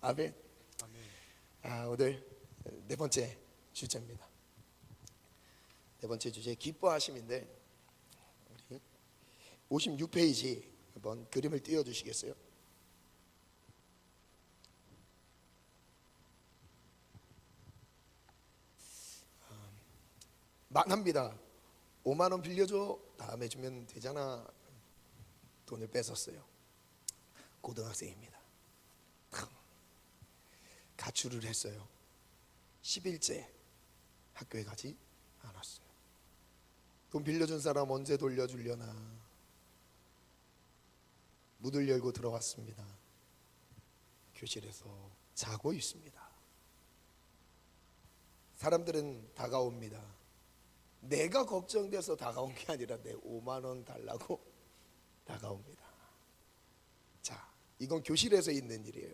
아멘. 오늘 네 번째 주제입니다. 네 번째 주제 기뻐하심인데, 우리 56페이지 한번 그림을 띄워주시겠어요? 만합니다. 5만 원 빌려줘, 다음에 주면 되잖아. 돈을 뺏었어요. 고등학생입니다. 가출을 했어요. 10일째 학교에 가지 않았어요. 돈 빌려준 사람 언제 돌려주려나. 문을 열고 들어왔습니다. 교실에서 자고 있습니다. 사람들은 다가옵니다. 내가 걱정돼서 다가온 게 아니라 내 5만 원 달라고 다가옵니다. 자, 이건 교실에서 있는 일이에요.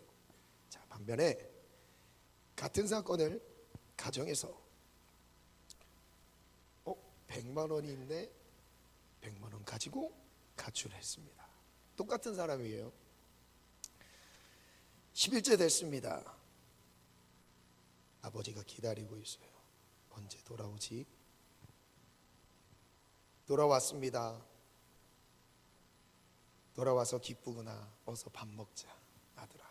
자, 반면에 같은 사건을 가정에서 100만 원이 있네, 100만 원 가지고 가출했습니다. 똑같은 사람이에요. 10일째 됐습니다. 아버지가 기다리고 있어요. 언제 돌아오지? 돌아왔습니다. 돌아와서 기쁘구나. 어서 밥 먹자, 아들아.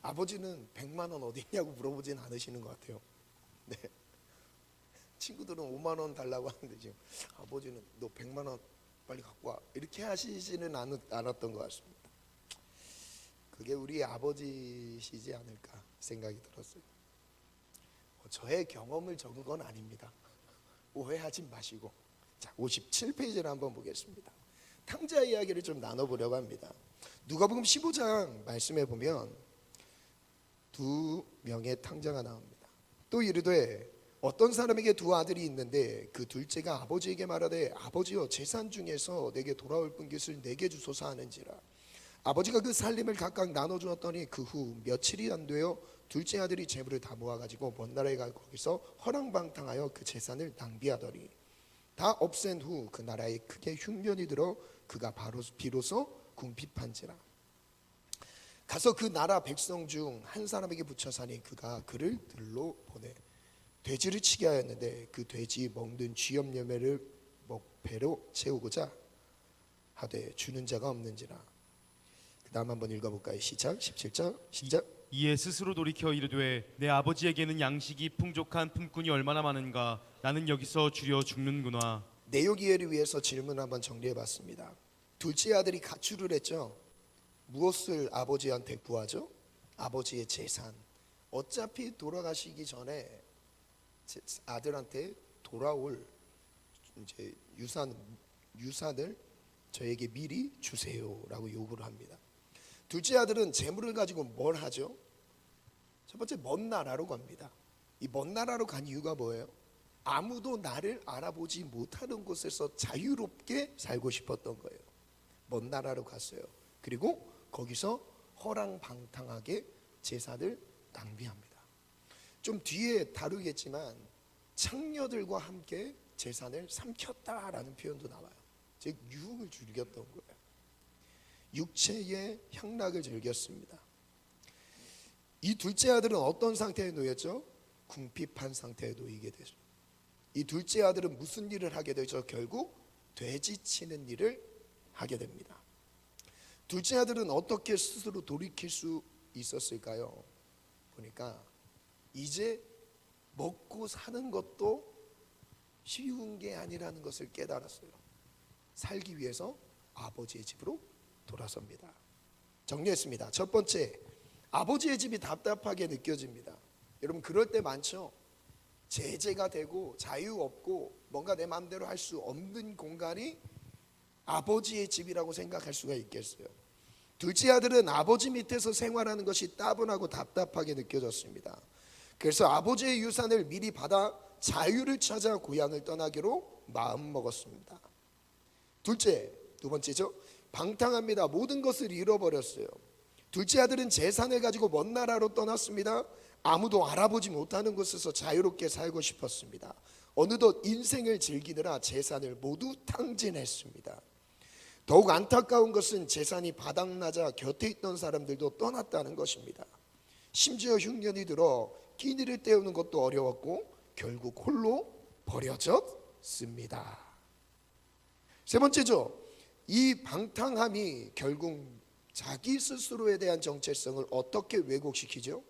아버지는 100만 원 어디 있냐고 물어보진 않으시는 것 같아요. 네. 친구들은 5만 원 달라고 하는데 지금 아버지는 너 100만 원 빨리 갖고 와, 이렇게 하시지는 않았던 것 같습니다. 그게 우리 아버지시지 않을까 생각이 들었어요. 저의 경험을 적은 건 아닙니다. 오해하지 마시고. 자, 57페이지를 한번 보겠습니다. 탕자 이야기를 좀 나눠보려고 합니다. 누가복음 15장 말씀해 보면 두 명의 탕자가 나옵니다. 또 이르되 어떤 사람에게 두 아들이 있는데 그 둘째가 아버지에게 말하되 아버지여, 재산 중에서 내게 돌아올 분깃을 내게 주소서 하는지라. 아버지가 그 살림을 각각 나눠주었더니 그 후 며칠이 안 되어 둘째 아들이 재물을 다 모아가지고 먼 나라에 가 거기서 허랑방탕하여 그 재산을 낭비하더니 다 없앤 후 그 나라에 크게 흉년이 들어 그가 비로소 궁핍한지라. 가서 그 나라 백성 중 한 사람에게 붙여 사니 그가 그를 들로 보내 돼지를 치게 하였는데 그 돼지 먹는 쥐염 열매를 먹배로 채우고자 하되 주는 자가 없는지라. 그 다음 한번 읽어볼까요? 시작. 17절 시작. 이에 스스로 돌이켜 이르되 내 아버지에게는 양식이 풍족한 품꾼이 얼마나 많은가. 나는 여기서 줄여 죽는구나. 내용 이해를 위해서 질문 한번 정리해봤습니다. 둘째 아들이 가출을 했죠. 무엇을 아버지한테 구하죠? 아버지의 재산. 어차피 돌아가시기 전에 아들한테 돌아올 이제 유산을 저에게 미리 주세요라고 요구를 합니다. 둘째 아들은 재물을 가지고 뭘 하죠? 첫 번째, 먼 나라로 갑니다. 이 먼 나라로 간 이유가 뭐예요? 아무도 나를 알아보지 못하는 곳에서 자유롭게 살고 싶었던 거예요. 먼 나라로 갔어요. 그리고 거기서 허랑방탕하게 재산을 낭비합니다. 좀 뒤에 다루겠지만 창녀들과 함께 재산을 삼켰다라는 표현도 나와요. 즉 유흥을 즐겼던 거예요. 육체의 향락을 즐겼습니다. 이 둘째 아들은 어떤 상태에 놓였죠? 궁핍한 상태에 놓이게 되죠. 이 둘째 아들은 무슨 일을 하게 되죠? 결국 돼지 치는 일을 하게 됩니다. 둘째 아들은 어떻게 스스로 돌이킬 수 있었을까요? 보니까 이제 먹고 사는 것도 쉬운 게 아니라는 것을 깨달았어요. 살기 위해서 아버지의 집으로 돌아섭니다. 정리했습니다. 첫 번째, 아버지의 집이 답답하게 느껴집니다. 여러분 그럴 때 많죠. 제재가 되고 자유 없고 뭔가 내 마음대로 할 수 없는 공간이 아버지의 집이라고 생각할 수가 있겠어요. 둘째 아들은 아버지 밑에서 생활하는 것이 따분하고 답답하게 느껴졌습니다. 그래서 아버지의 유산을 미리 받아 자유를 찾아 고향을 떠나기로 마음먹었습니다. 두 번째죠. 방탕합니다. 모든 것을 잃어버렸어요. 둘째 아들은 재산을 가지고 먼 나라로 떠났습니다. 아무도 알아보지 못하는 곳에서 자유롭게 살고 싶었습니다. 어느덧 인생을 즐기느라 재산을 모두 탕진했습니다. 더욱 안타까운 것은 재산이 바닥나자 곁에 있던 사람들도 떠났다는 것입니다. 심지어 흉년이 들어 끼니를 때우는 것도 어려웠고 결국 홀로 버려졌습니다. 세 번째죠. 이 방탕함이 결국 자기 스스로에 대한 정체성을 어떻게 왜곡시키죠?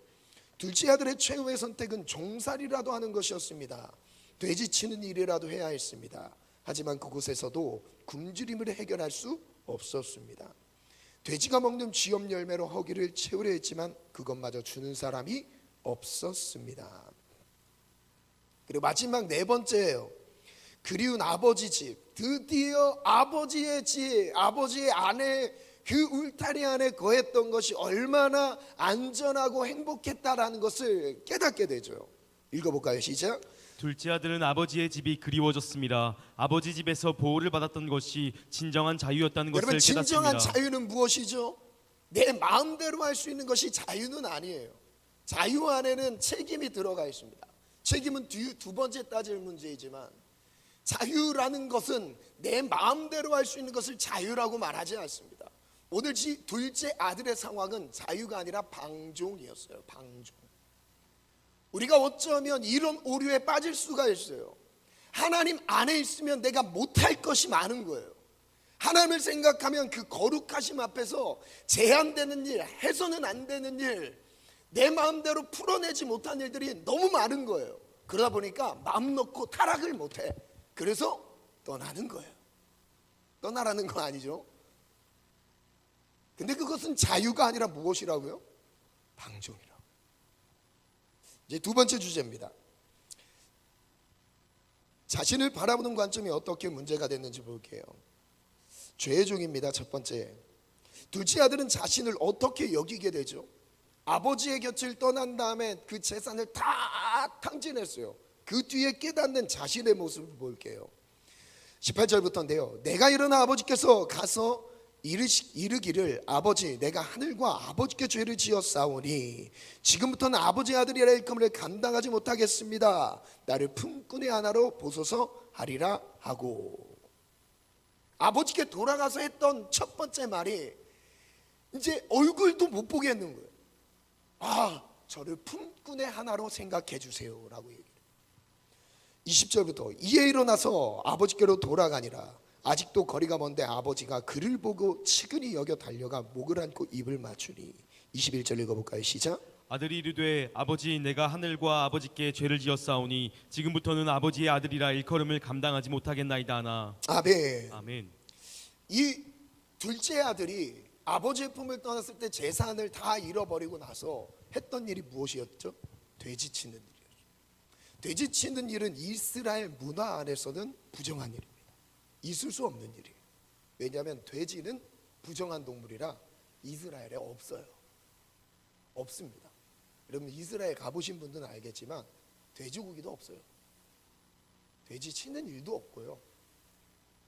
둘째 아들의 최후의 선택은 종살이라도 하는 것이었습니다. 돼지 치는 일이라도 해야 했습니다. 하지만 그곳에서도 굶주림을 해결할 수 없었습니다. 돼지가 먹는 쥐염 열매로 허기를 채우려 했지만 그것마저 주는 사람이 없었습니다. 그리고 마지막 네 번째예요. 그리운 아버지 집. 드디어 아버지의 집, 아버지의 아내, 그 울타리 안에 거했던 것이 얼마나 안전하고 행복했다라는 것을 깨닫게 되죠. 읽어볼까요? 시작. 둘째 아들은 아버지의 집이 그리워졌습니다. 아버지 집에서 보호를 받았던 것이 진정한 자유였다는 것을 여러분, 진정한 깨닫습니다. 자유는 무엇이죠? 내 마음대로 할 수 있는 것이 자유는 아니에요. 자유 안에는 책임이 들어가 있습니다. 책임은 두 번째 따질 문제이지만 자유라는 것은 내 마음대로 할 수 있는 것을 자유라고 말하지 않습니다. 오늘 둘째 아들의 상황은 자유가 아니라 방종이었어요. 방종. 우리가 어쩌면 이런 오류에 빠질 수가 있어요. 하나님 안에 있으면 내가 못할 것이 많은 거예요. 하나님을 생각하면 그 거룩하심 앞에서 제한되는 일, 해서는 안 되는 일, 내 마음대로 풀어내지 못한 일들이 너무 많은 거예요. 그러다 보니까 마음 놓고 타락을 못해. 그래서 떠나는 거예요. 떠나라는 거 아니죠. 근데 그것은 자유가 아니라 무엇이라고요? 방종이라고. 이제 두 번째 주제입니다. 자신을 바라보는 관점이 어떻게 문제가 됐는지 볼게요. 죄의 종입니다. 첫 번째. 둘째 아들은 자신을 어떻게 여기게 되죠? 아버지의 곁을 떠난 다음에 그 재산을 다 탕진했어요. 그 뒤에 깨닫는 자신의 모습을 볼게요. 18절부터인데요. 내가 일어나 아버지께서 가서 이르기를 아버지 내가 하늘과 아버지께 죄를 지었사오니 지금부터는 아버지의 아들이라 일컬음을 감당하지 못하겠습니다. 나를 품꾼의 하나로 보소서 하리라 하고, 아버지께 돌아가서 했던 첫 번째 말이 이제 얼굴도 못 보게 했는 거예요. 아, 저를 품꾼의 하나로 생각해 주세요 라고 얘기해요. 20절부터 이에 일어나서 아버지께로 돌아가니라. 아직도 거리가 먼데 아버지가 그를 보고 측은히 여겨 달려가 목을 안고 입을 맞추니. 21절 읽어볼까요? 시작. 아들이 이르되 아버지 내가 하늘과 아버지께 죄를 지었사오니 지금부터는 아버지의 아들이라 일컬음을 감당하지 못하겠나이다 하나. 아멘. 아멘. 이 둘째 아들이 아버지의 품을 떠났을 때 재산을 다 잃어버리고 나서 했던 일이 무엇이었죠? 돼지 치는 일이었죠. 돼지 치는 일은 이스라엘 문화 안에서는 부정한 일입니다. 있을 수 없는 일이에요. 왜냐하면 돼지는 부정한 동물이라 이스라엘에 없어요. 없습니다. 여러분 이스라엘 가보신 분들은 알겠지만 돼지고기도 없어요. 돼지 치는 일도 없고요.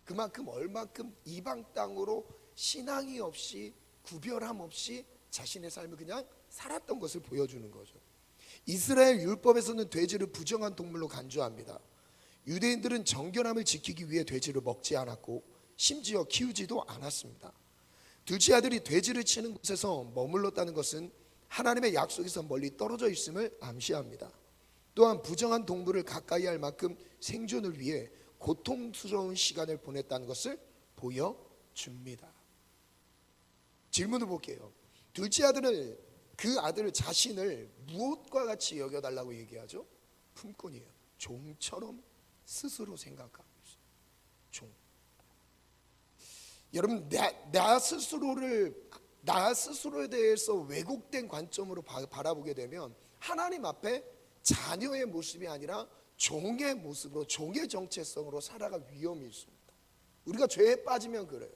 그만큼 얼만큼 이방 땅으로 신앙이 없이 구별함 없이 자신의 삶을 그냥 살았던 것을 보여주는 거죠. 이스라엘 율법에서는 돼지를 부정한 동물로 간주합니다. 유대인들은 정결함을 지키기 위해 돼지를 먹지 않았고 심지어 키우지도 않았습니다. 둘째 아들이 돼지를 치는 곳에서 머물렀다는 것은 하나님의 약속에서 멀리 떨어져 있음을 암시합니다. 또한 부정한 동물을 가까이 할 만큼 생존을 위해 고통스러운 시간을 보냈다는 것을 보여줍니다. 질문을 볼게요. 둘째 아들은 그 아들 자신을 무엇과 같이 여겨달라고 얘기하죠? 품꾼이에요. 종처럼 스스로 생각하고 있어요. 종. 여러분 나 스스로에 대해서 왜곡된 관점으로 바라보게 되면 하나님 앞에 자녀의 모습이 아니라 종의 모습으로, 종의 정체성으로 살아갈 위험이 있습니다. 우리가 죄에 빠지면 그래요.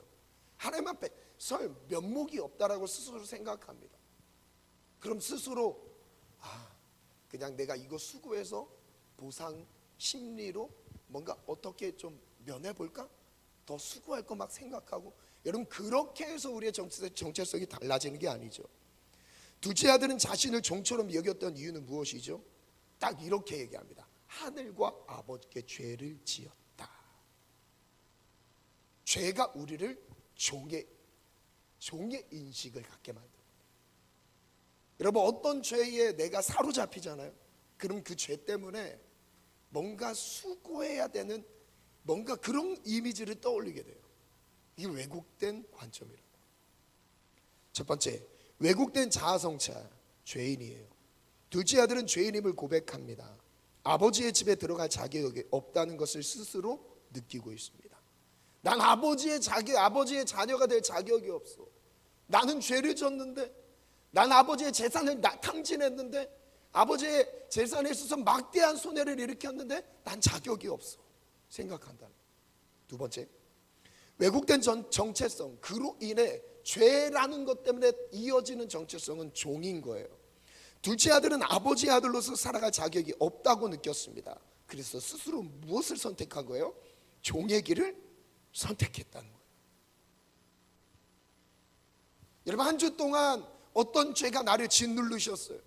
하나님 앞에 설 면목이 없다라고 스스로 생각합니다. 그럼 스스로 그냥 내가 이거 수고해서 보상 심리로 뭔가 어떻게 좀 면해볼까? 더 수고할 거 막 생각하고. 여러분 그렇게 해서 우리의 정체성이 달라지는 게 아니죠. 둘째 아들은 자신을 종처럼 여겼던 이유는 무엇이죠? 딱 이렇게 얘기합니다. 하늘과 아버지께 죄를 지었다. 죄가 우리를 종의 인식을 갖게 만듭니다. 여러분, 어떤 죄에 내가 사로잡히잖아요. 그럼 그 죄 때문에 뭔가 수고해야 되는 뭔가 그런 이미지를 떠올리게 돼요. 이게 왜곡된 관점이라고. 첫 번째, 왜곡된 자아성찰, 죄인이에요. 둘째 아들은 죄인임을 고백합니다. 아버지의 집에 들어갈 자격이 없다는 것을 스스로 느끼고 있습니다. 난 아버지의 자녀가 될 자격이 없어. 나는 죄를 졌는데, 난 아버지의 재산을 탕진했는데, 아버지의 재산에 있어서 막대한 손해를 일으켰는데 난 자격이 없어 생각한다. 두 번째, 왜곡된 정체성, 그로 인해 죄라는 것 때문에 이어지는 정체성은 종인 거예요. 둘째 아들은 아버지의 아들로서 살아갈 자격이 없다고 느꼈습니다. 그래서 스스로 무엇을 선택한 거예요? 종의 길을 선택했다는 거예요. 여러분, 한 주 동안 어떤 죄가 나를 짓누르셨어요?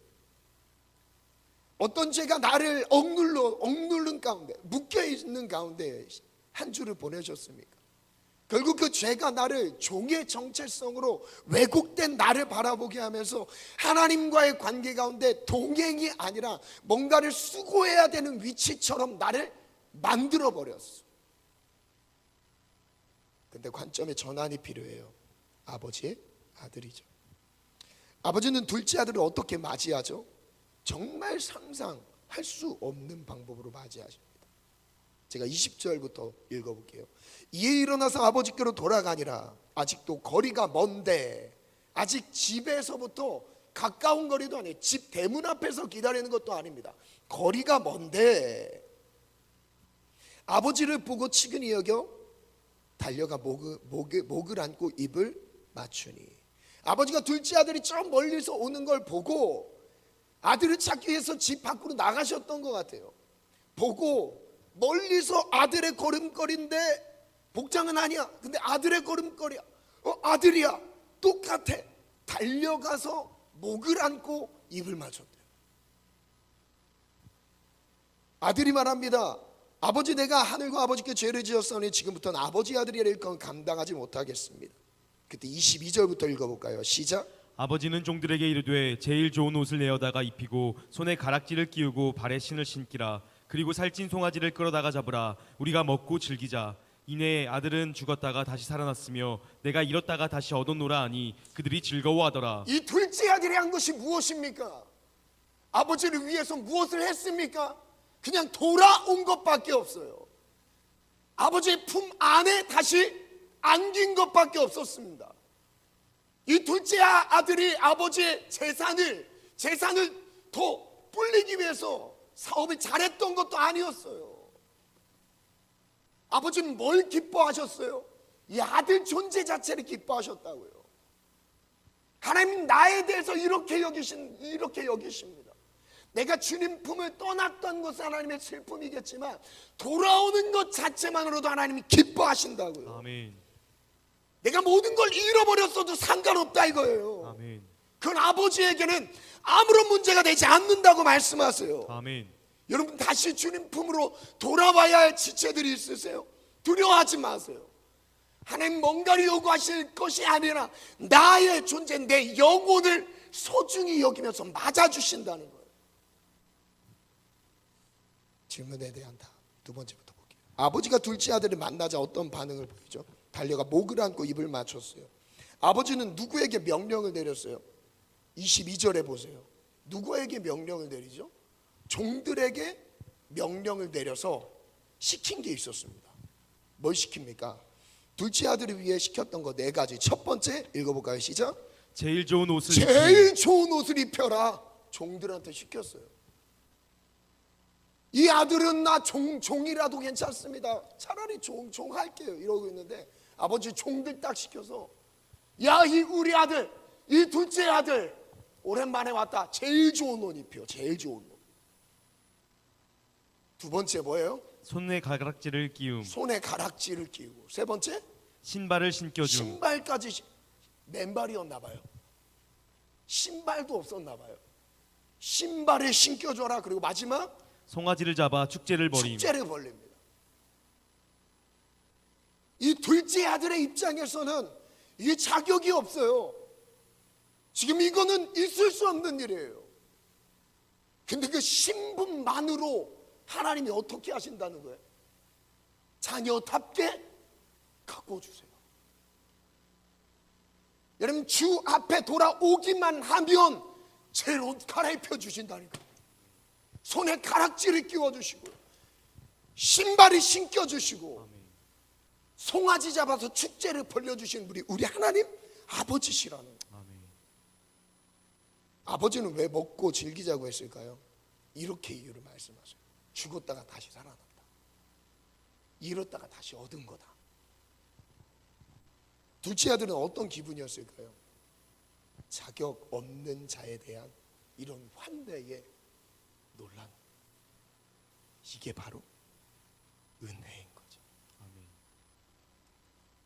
어떤 죄가 나를 억누른 가운데, 묶여있는 가운데 한 주를 보내셨습니까? 결국 그 죄가 나를 종의 정체성으로 왜곡된 나를 바라보게 하면서 하나님과의 관계 가운데 동행이 아니라 뭔가를 수고해야 되는 위치처럼 나를 만들어버렸어. 근데 관점의 전환이 필요해요. 아버지의 아들이죠. 아버지는 둘째 아들을 어떻게 맞이하죠? 정말 상상할 수 없는 방법으로 맞이하십니다. 제가 20절부터 읽어볼게요. 이에 일어나서 아버지께로 돌아가니라. 아직도 거리가 먼데, 아직 집에서부터 가까운 거리도 아니에요. 집 대문 앞에서 기다리는 것도 아닙니다. 거리가 먼데 아버지를 보고 치근히 여겨 달려가 목을 안고 입을 맞추니. 아버지가 둘째 아들이 좀 멀리서 오는 걸 보고 아들을 찾기 위해서 집 밖으로 나가셨던 것 같아요. 보고 멀리서 아들의 걸음걸이인데 복장은 아니야. 근데 아들의 걸음걸이야. 아들이야. 똑같아. 달려가서 목을 안고 입을 맞췄대요. 아들이 말합니다. 아버지, 내가 하늘과 아버지께 죄를 지었으니 지금부터는 아버지 아들이 될 건 감당하지 못하겠습니다. 그때 22절부터 읽어볼까요? 시작. 아버지는 종들에게 이르되 제일 좋은 옷을 내어다가 입히고 손에 가락지를 끼우고 발에 신을 신기라. 그리고 살찐 송아지를 끌어다가 잡으라. 우리가 먹고 즐기자. 이내 아들은 죽었다가 다시 살아났으며 내가 잃었다가 다시 얻었노라 하니 그들이 즐거워하더라. 이 둘째 아들이 한 것이 무엇입니까? 아버지를 위해서 무엇을 했습니까? 그냥 돌아온 것밖에 없어요. 아버지의 품 안에 다시 안긴 것밖에 없었습니다. 이 둘째 아들이 아버지의 재산을 더 불리기 위해서 사업을 잘했던 것도 아니었어요. 아버지는 뭘 기뻐하셨어요? 이 아들 존재 자체를 기뻐하셨다고요. 하나님 나에 대해서 이렇게 여기십니다. 내가 주님 품을 떠났던 것은 하나님의 슬픔이겠지만 돌아오는 것 자체만으로도 하나님이 기뻐하신다고요. 아멘. 내가 모든 걸 잃어버렸어도 상관없다 이거예요. 아멘. 그건 아버지에게는 아무런 문제가 되지 않는다고 말씀하세요. 아멘. 여러분, 다시 주님 품으로 돌아와야 할 지체들이 있으세요? 두려워하지 마세요. 하나님 뭔가를 요구하실 것이 아니라 나의 존재, 내 영혼을 소중히 여기면서 맞아주신다는 거예요. 질문에 대한 답 두 번째부터 볼게요. 아버지가 둘째 아들을 만나자 어떤 반응을 보이죠? 달려가 목을 안고 입을 맞췄어요. 아버지는 누구에게 명령을 내렸어요? 22절에 보세요. 누구에게 명령을 내리죠? 종들에게 명령을 내려서 시킨 게 있었습니다. 뭘 시킵니까? 둘째 아들을 위해 시켰던 거 4가지. 첫 번째 읽어볼까요? 시작. 제일 좋은 옷을 제일 좋은 옷을 입혀라. 종들한테 시켰어요. 이 아들은 나 종이라도 괜찮습니다. 차라리 종 할게요 이러고 있는데 아버지 종들 딱 시켜서 야, 이 우리 아들, 이 둘째 아들 오랜만에 왔다. 제일 좋은 옷 입혀. 제일 좋은 옷. 두 번째 뭐예요? 손에 가락지를 끼움. 손에 가락지를 끼우고. 세 번째 신발을 신겨줌. 신발까지. 맨발이었나 봐요. 신발도 없었나 봐요. 신발을 신겨줘라. 그리고 마지막 송아지를 잡아 축제를 벌임. 축제를 벌립니다. 이 둘째 아들의 입장에서는 이게 자격이 없어요. 지금 이거는 있을 수 없는 일이에요. 근데 그 신분만으로 하나님이 어떻게 하신다는 거예요? 자녀답게 갖고 주세요. 여러분, 주 앞에 돌아오기만 하면 제 옷 갈아입혀 주신다니까. 손에 가락지를 끼워 주시고 신발이 신겨 주시고 송아지 잡아서 축제를 벌려주신 우리 하나님 아버지시라는 거예요. 아버지는 왜 먹고 즐기자고 했을까요? 이렇게 이유를 말씀하세요. 죽었다가 다시 살아났다. 잃었다가 다시 얻은 거다. 둘째 아들은 어떤 기분이었을까요? 자격 없는 자에 대한 이런 환대에 놀란, 이게 바로 은혜인 거죠.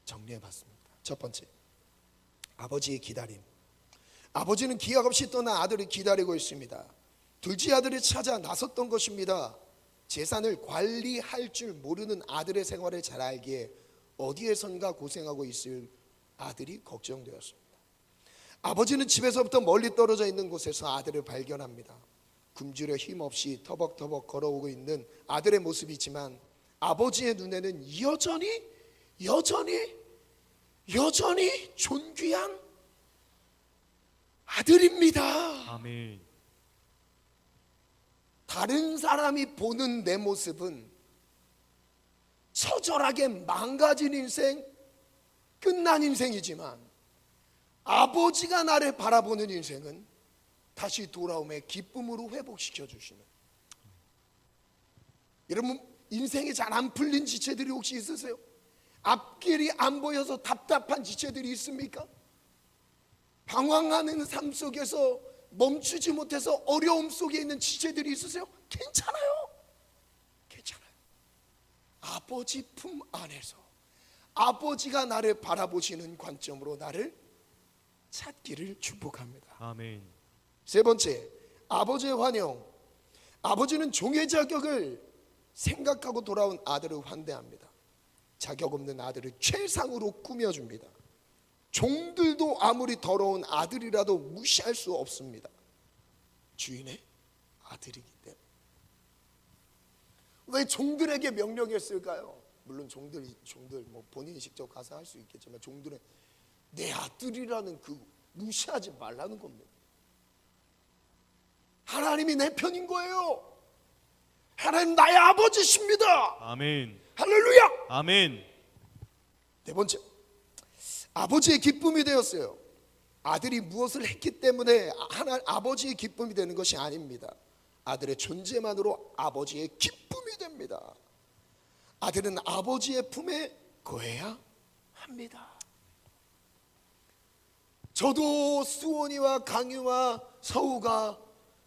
정리해봤습니다. 첫 번째, 아버지의 기다림. 아버지는 기약 없이 떠난 아들을 기다리고 있습니다. 둘째 아들을 찾아 나섰던 것입니다. 재산을 관리할 줄 모르는 아들의 생활을 잘 알기에 어디에선가 고생하고 있을 아들이 걱정되었습니다. 아버지는 집에서부터 멀리 떨어져 있는 곳에서 아들을 발견합니다. 굶주려 힘없이 터벅터벅 걸어오고 있는 아들의 모습이지만 아버지의 눈에는 여전히 존귀한 아들입니다. 아멘. 다른 사람이 보는 내 모습은 처절하게 망가진 인생, 끝난 인생이지만 아버지가 나를 바라보는 인생은 다시 돌아옴의 기쁨으로 회복시켜 주시는. 여러분, 인생이 잘 안 풀린 지체들이 혹시 있으세요? 앞길이 안 보여서 답답한 지체들이 있습니까? 방황하는 삶 속에서 멈추지 못해서 어려움 속에 있는 지체들이 있으세요? 괜찮아요. 아버지 품 안에서 아버지가 나를 바라보시는 관점으로 나를 찾기를 축복합니다. 아멘. 세 번째, 아버지의 환영. 아버지는 종의 자격을 생각하고 돌아온 아들을 환대합니다. 자격 없는 아들을 최상으로 꾸며줍니다. 종들도 아무리 더러운 아들이라도 무시할 수 없습니다. 주인의 아들이기 때문에. 왜 종들에게 명령했을까요? 물론 종들 뭐 본인이 직접 가서 할 수 있겠지만 종들은 내 아들이라는 그 무시하지 말라는 겁니다. 하나님이 내 편인 거예요. 하나님 나의 아버지십니다. 아멘. 할렐루야. 아멘. 네 번째, 아버지의 기쁨이 되었어요. 아들이 무엇을 했기 때문에 아버지의 기쁨이 되는 것이 아닙니다. 아들의 존재만으로 아버지의 기쁨이 됩니다. 아들은 아버지의 품에 거해야 합니다. 저도 수원이와 강유와 서우가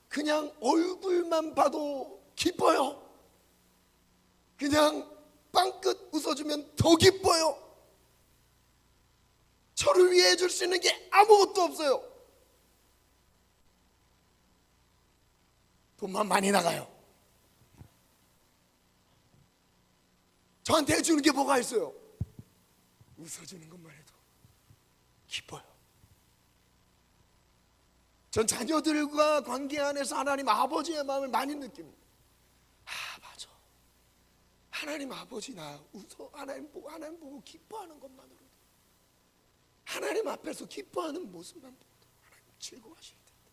그냥 얼굴만 봐도 기뻐요. 그냥 빵긋 웃어주면 더 기뻐요. 저를 위해 해줄 수 있는 게 아무것도 없어요. 돈만 많이 나가요. 저한테 해주는 게 뭐가 있어요? 웃어주는 것만 해도 기뻐요. 전 자녀들과 관계 안에서 하나님 아버지의 마음을 많이 느낍니다. 맞아. 하나님 아버지 나 웃어. 하나님 보고 기뻐하는 것만으로도, 하나님 앞에서 기뻐하는 모습만 보고도 하나님 즐거워하실 텐데.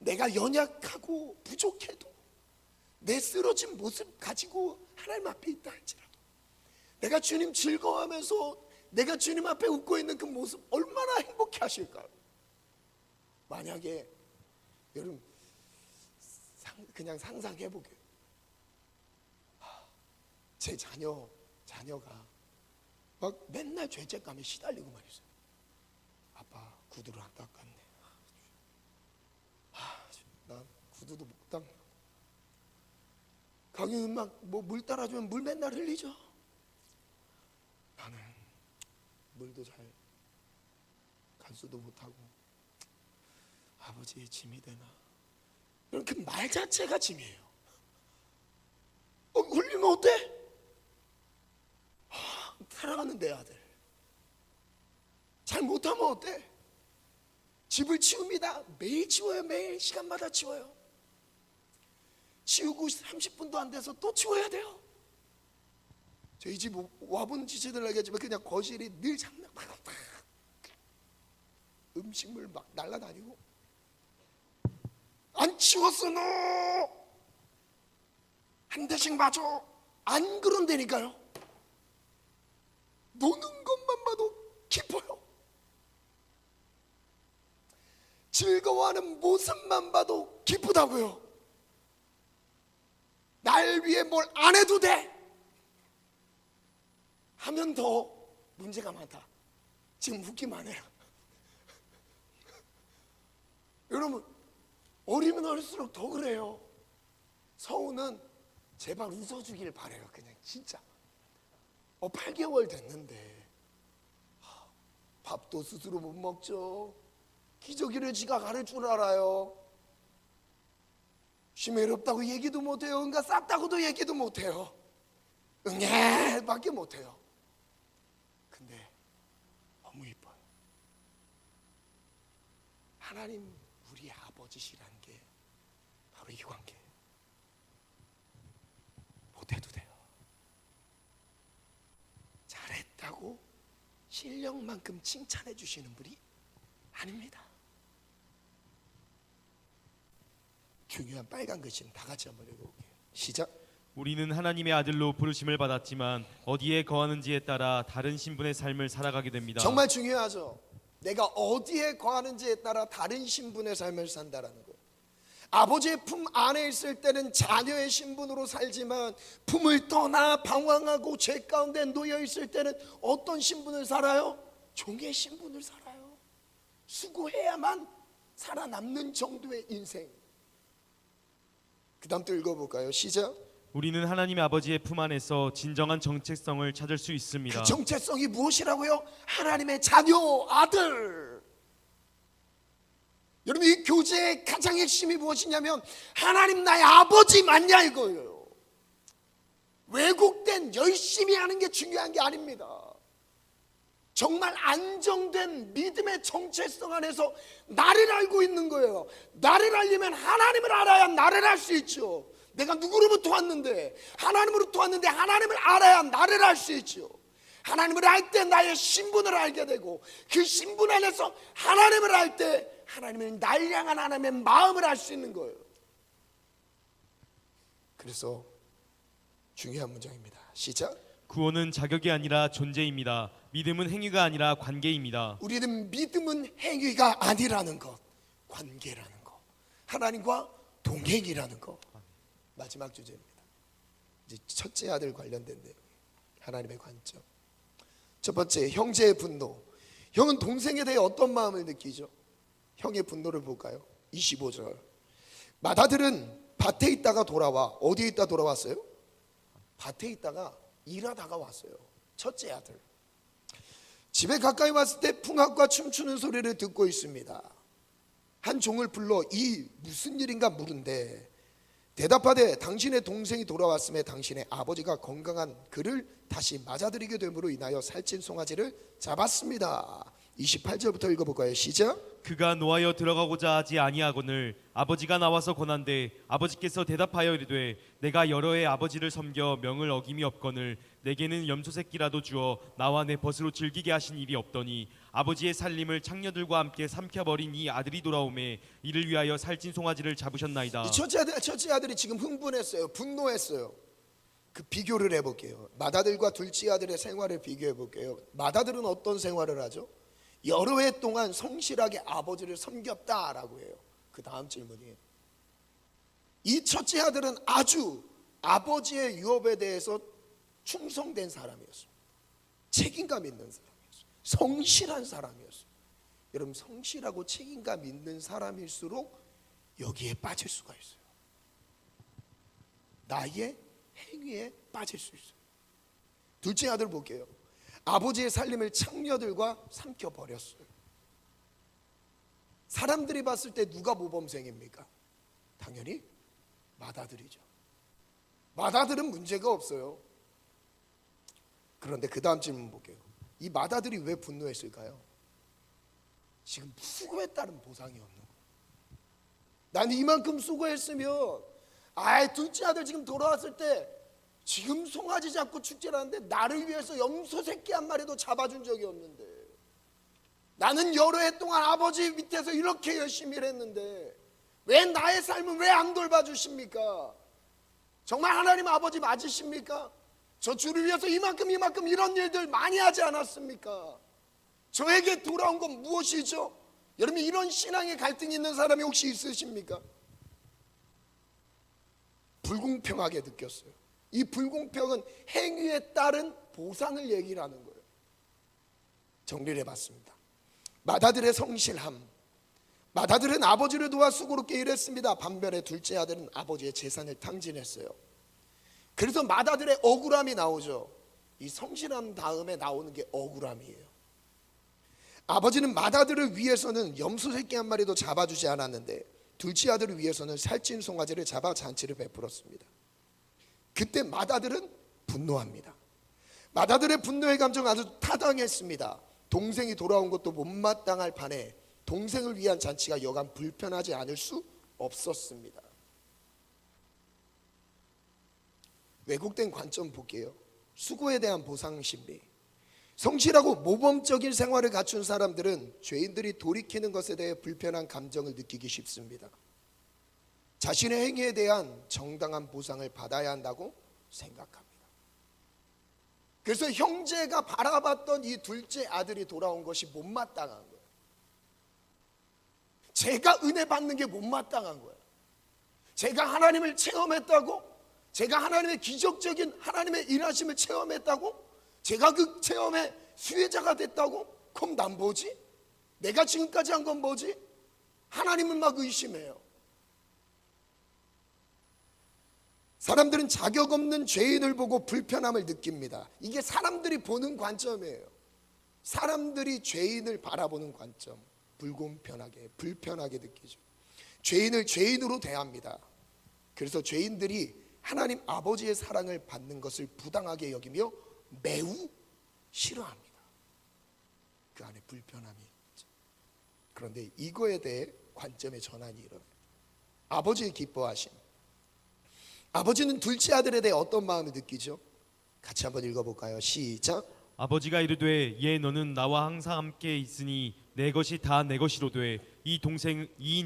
내가 연약하고 부족해도 내 쓰러진 모습 가지고 하나님 앞에 있다 할지라도 내가 주님 즐거워하면서 내가 주님 앞에 웃고 있는 그 모습 얼마나 행복해 하실까요? 만약에 여러분 그냥 상상해 보게요. 제 자녀가 막 맨날 죄책감에 시달리고 말이죠. 아빠 구두를 안 닦았네. 난 구두도 못 닦나. 강유는 막 뭐 물 따라주면 물 맨날 흘리죠. 나는 물도 잘 간수도 못하고 아버지의 짐이 되나. 이렇게 말 자체가 짐이에요. 흘리면 어때? 사랑하는 내 아들. 잘 못하면 어때? 집을 치웁니다. 매일 치워요. 매일 시간마다 치워요. 치우고 30분도 안 돼서 또 치워야 돼요. 저희 집 와본 지체들 알겠지만 그냥 거실이 늘 장난 막 음식물 막 날라다니고. 안 치웠어 너. 한 대씩 맞아. 안 그런다니까요. 노는 것만 봐도 기뻐요. 즐거워하는 모습만 봐도 기쁘다고요. 날 위해 뭘 안 해도 돼 하면 더 문제가 많다. 지금 웃기만 해요. 여러분, 어리면 어릴수록 더 그래요. 서우는 제발 웃어주길 바래요. 그냥 진짜 8개월 됐는데 밥도 스스로 못 먹죠. 기저귀를 지가 가릴 줄 알아요. 심해롭다고 얘기도 못해요. 응가 쌌다고도 얘기도 못해요. 응애 밖에 못해요. 근데 너무 이뻐요. 하나님 우리 아버지시라는 게 바로 이 관계. 못해도 돼요. 잘했다고 실력만큼 칭찬해 주시는 분이 아닙니다. 중요한 빨간 글씨는 다 같이 한번 읽어볼게요. 시작. 우리는 하나님의 아들로 부르심을 받았지만 어디에 거하는지에 따라 다른 신분의 삶을 살아가게 됩니다. 정말 중요하죠. 내가 어디에 거하는지에 따라 다른 신분의 삶을 산다라는 거예요. 아버지의 품 안에 있을 때는 자녀의 신분으로 살지만 품을 떠나 방황하고 죄 가운데 놓여 있을 때는 어떤 신분을 살아요? 종의 신분을 살아요. 수고해야만 살아남는 정도의 인생. 그 다음 또 읽어볼까요? 시작. 우리는 하나님의 아버지의 품 안에서 진정한 정체성을 찾을 수 있습니다. 그 정체성이 무엇이라고요? 하나님의 자녀, 아들. 여러분, 이 교제의 가장 핵심이 무엇이냐면 하나님 나의 아버지 맞냐 이거예요. 왜곡된 열심히 하는 게 중요한 게 아닙니다. 정말 안정된 믿음의 정체성 안에서 나를 알고 있는 거예요. 나를 알려면 하나님을 알아야 나를 알 수 있죠. 내가 누구로부터 왔는데 하나님으로부터 왔는데 하나님을 알아야 나를 알 수 있죠. 하나님을 알 때 나의 신분을 알게 되고 그 신분 안에서 하나님을 알 때 하나님은 날 향한 하나님의 마음을 알 수 있는 거예요. 그래서 중요한 문장입니다. 시작. 구원은 자격이 아니라 존재입니다. 믿음은 행위가 아니라 관계입니다. 우리는 믿음은 행위가 아니라는 것, 관계라는 것, 하나님과 동행이라는 것. 마지막 주제입니다. 이제 첫째 아들 관련된 내용, 하나님의 관점. 첫 번째, 형제의 분노. 형은 동생에 대해 어떤 마음을 느끼죠? 형의 분노를 볼까요? 25절. 맏아들은 밭에 있다가 돌아와. 어디에 있다 돌아왔어요? 밭에 있다가 일하다가 왔어요. 첫째 아들. 집에 가까이 왔을 때 풍악과 춤추는 소리를 듣고 있습니다. 한 종을 불러 이 무슨 일인가 물은데 대답하되 당신의 동생이 돌아왔음에 당신의 아버지가 건강한 그를 다시 맞아들이게 됨으로 인하여 살찐 송아지를 잡았습니다. 28절부터 읽어볼까요? 시작. 그가 노하여 들어가고자 하지 아니하거늘 아버지가 나와서 권한대 아버지께서 대답하여 이르되 내가 여러 해 아버지를 섬겨 명을 어김이 없거늘 내게는 염소 새끼라도 주어 나와 내 벗으로 즐기게 하신 일이 없더니 아버지의 살림을 창녀들과 함께 삼켜버린 이 아들이 돌아오매 이를 위하여 살찐 송아지를 잡으셨나이다. 이 첫째 아들이 지금 흥분했어요. 분노했어요. 그 비교를 해볼게요. 맏아들과 둘째 아들의 생활을 비교해 볼게요. 맏아들은 어떤 생활을 하죠? 여러 해 동안 성실하게 아버지를 섬겼다라고 해요. 그 다음 질문이에요. 이 첫째 아들은 아주 아버지의 유업에 대해서 충성된 사람이었습니다. 책임감 있는 사람이었어요. 성실한 사람이었어요. 여러분, 성실하고 책임감 있는 사람일수록 여기에 빠질 수가 있어요. 나의 행위에 빠질 수 있어요. 둘째 아들 볼게요. 아버지의 살림을 창녀들과 삼켜버렸어요. 사람들이 봤을 때 누가 모범생입니까? 당연히 맏아들이죠. 맏아들은 문제가 없어요. 그런데 그 다음 질문 볼게요. 이 맏아들이 왜 분노했을까요? 지금 수고에 따른 보상이 없는 거예요. 나는 이만큼 수고했으면 둘째 아들 지금 돌아왔을 때 지금 송아지 잡고 축제를 하는데 나를 위해서 염소 새끼 한 마리도 잡아준 적이 없는데, 나는 여러 해 동안 아버지 밑에서 이렇게 열심히 일했는데 왜 나의 삶은 왜 안 돌봐주십니까? 정말 하나님 아버지 맞으십니까? 저 주를 위해서 이만큼 이런 일들 많이 하지 않았습니까? 저에게 돌아온 건 무엇이죠? 여러분, 이런 신앙의 갈등이 있는 사람이 혹시 있으십니까? 불공평하게 느꼈어요. 이 불공평은 행위에 따른 보상을 얘기를 하는 거예요. 정리를 해봤습니다. 맏아들의 성실함, 맏아들은 아버지를 도와 수고롭게 일했습니다. 반면에 둘째 아들은 아버지의 재산을 탕진했어요. 그래서 맏아들의 억울함이 나오죠. 이 성실함 다음에 나오는 게 억울함이에요. 아버지는 맏아들을 위해서는 염소 새끼 한 마리도 잡아주지 않았는데 둘째 아들을 위해서는 살찐 송아지를 잡아 잔치를 베풀었습니다. 그때 맏아들은 분노합니다. 맏아들의 분노의 감정 아주 타당했습니다. 동생이 돌아온 것도 못마땅할 판에 동생을 위한 잔치가 여간 불편하지 않을 수 없었습니다. 왜곡된 관점 볼게요. 수고에 대한 보상 심리. 성실하고 모범적인 생활을 갖춘 사람들은 죄인들이 돌이키는 것에 대해 불편한 감정을 느끼기 쉽습니다. 자신의 행위에 대한 정당한 보상을 받아야 한다고 생각합니다. 그래서 형제가 바라봤던 이 둘째 아들이 돌아온 것이 못마땅한 거예요. 제가 은혜 받는 게 못마땅한 거예요. 제가 하나님을 체험했다고, 제가 하나님의 기적적인 하나님의 일하심을 체험했다고, 제가 그 체험의 수혜자가 됐다고? 그럼 난 뭐지? 내가 지금까지 한 건 뭐지? 하나님을 막 의심해요. 사람들은 자격 없는 죄인을 보고 불편함을 느낍니다. 이게 사람들이 보는 관점이에요. 사람들이 죄인을 바라보는 관점, 불편하게 느끼죠. 죄인을 죄인으로 대합니다. 그래서 죄인들이 하나님 아버지의 사랑을 받는 것을 부당하게 여기며 매우 싫어합니다. 그 안에 불편함이 있죠. 그런데 이거에 대해 관점의 전환이 일어나요. 아버지의 기뻐하심. 아버지는 둘째 아들에 대해 어떤 마음을 느끼죠? 같이 한번 읽어볼까요? 시작. 아버지가 이르되 얘 너는 나와 항상 함께 있으니 내 것이 다 내 것이로되 이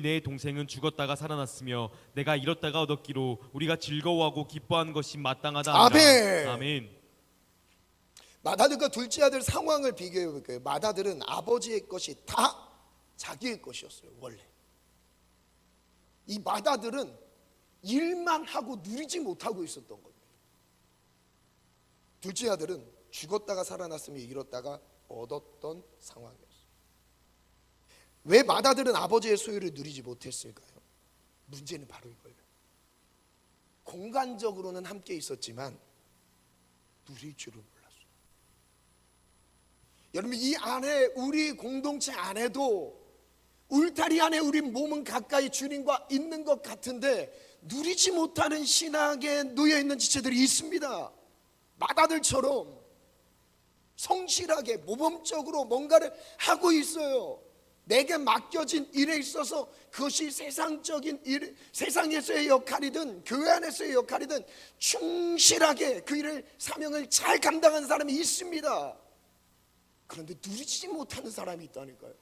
내 동생은 죽었다가 살아났으며 내가 잃었다가 얻었기로 우리가 즐거워하고 기뻐한 것이 마땅하다. 아멘. 아멘. 맏아들과 둘째 아들 상황을 비교해 볼게요. 맏아들은 아버지의 것이 다 자기의 것이었어요. 원래 이 맏아들은 일만 하고 누리지 못하고 있었던 겁니다. 둘째 아들은 죽었다가 살아났으며 잃었다가 얻었던 상황이었어요. 왜 맏아들은 아버지의 소유를 누리지 못했을까요? 문제는 바로 이거예요. 공간적으로는 함께 있었지만 누릴 줄을 몰랐어요. 여러분, 이 안에, 우리 공동체 안에도 울타리 안에 우리 몸은 가까이 주님과 있는 것 같은데 누리지 못하는 신앙에 놓여있는 지체들이 있습니다. 맏아들처럼 성실하게 모범적으로 뭔가를 하고 있어요. 내게 맡겨진 일에 있어서 그것이 세상적인 일, 세상에서의 역할이든 교회 안에서의 역할이든 충실하게 그 일을, 사명을 잘 감당하는 사람이 있습니다. 그런데 누리지 못하는 사람이 있다니까요.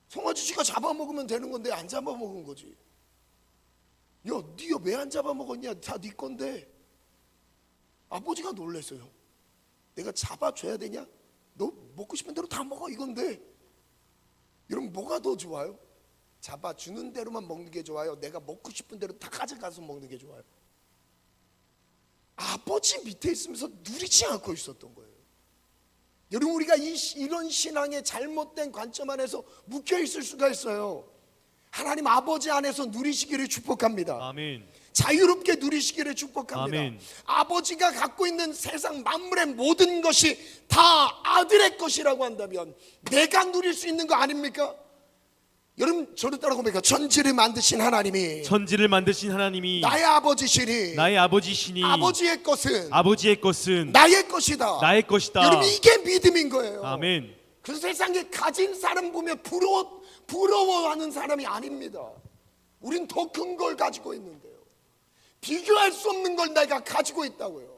송아지씨가 잡아먹으면 되는 건데 안 잡아먹은 거지. 야, 네가 왜 안 잡아먹었냐? 다 네 건데. 아버지가 놀랐어요. 내가 잡아줘야 되냐? 너 먹고 싶은 대로 다 먹어 이건데. 여러분, 뭐가 더 좋아요? 잡아주는 대로만 먹는 게 좋아요? 내가 먹고 싶은 대로 다 가져가서 먹는 게 좋아요? 아버지 밑에 있으면서 누리지 않고 있었던 거예요. 여러분, 우리가 이런 신앙의 잘못된 관점 안에서 묶여 있을 수가 있어요. 하나님 아버지 안에서 누리시기를 축복합니다. 아멘. 자유롭게 누리시기를 축복합니다. 아멘. 아버지가 갖고 있는 세상 만물의 모든 것이 다 아들의 것이라고 한다면 내가 누릴 수 있는 거 아닙니까? 여러분 저를 따라 보니까 천지를 만드신 하나님이 천지를 만드신 하나님이 나의 아버지시니 나의 아버지시니 아버지의 것은 아버지의 것은 나의 것이다. 나의 것이다. 여러분 이게 믿음인 거예요. 아멘. 그 세상에 가진 사람 보면 부러워하는 사람이 아닙니다. 우린 더 큰 걸 가지고 있는데요. 비교할 수 없는 걸 내가 가지고 있다고요.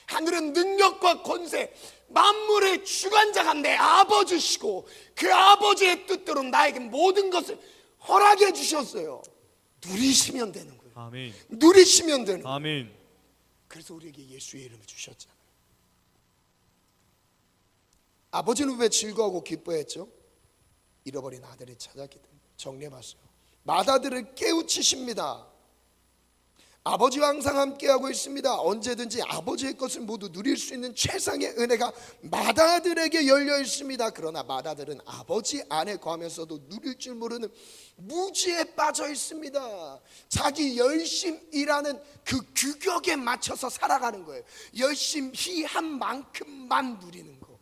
하늘은 능력과 권세, 만물의 주관자가 내 아버지시고 그 아버지의 뜻대로 나에게 모든 것을 허락해 주셨어요. 누리시면 되는 거예요. 아멘. 누리시면 되는 거예요. 아멘. 그래서 우리에게 예수의 이름을 주셨잖아요. 아버지는 왜 즐거워하고 기뻐했죠? 잃어버린 아들을 찾았기 때문에. 정리해봤어요. 맏아들을 깨우치십니다. 아버지와 항상 함께하고 있습니다. 언제든지 아버지의 것을 모두 누릴 수 있는 최상의 은혜가 맏아들에게 열려 있습니다. 그러나 맏아들은 아버지 안에 거하면서도 누릴 줄 모르는 무지에 빠져 있습니다. 자기 열심히 일하는 그 규격에 맞춰서 살아가는 거예요. 열심히 한 만큼만 누리는 거.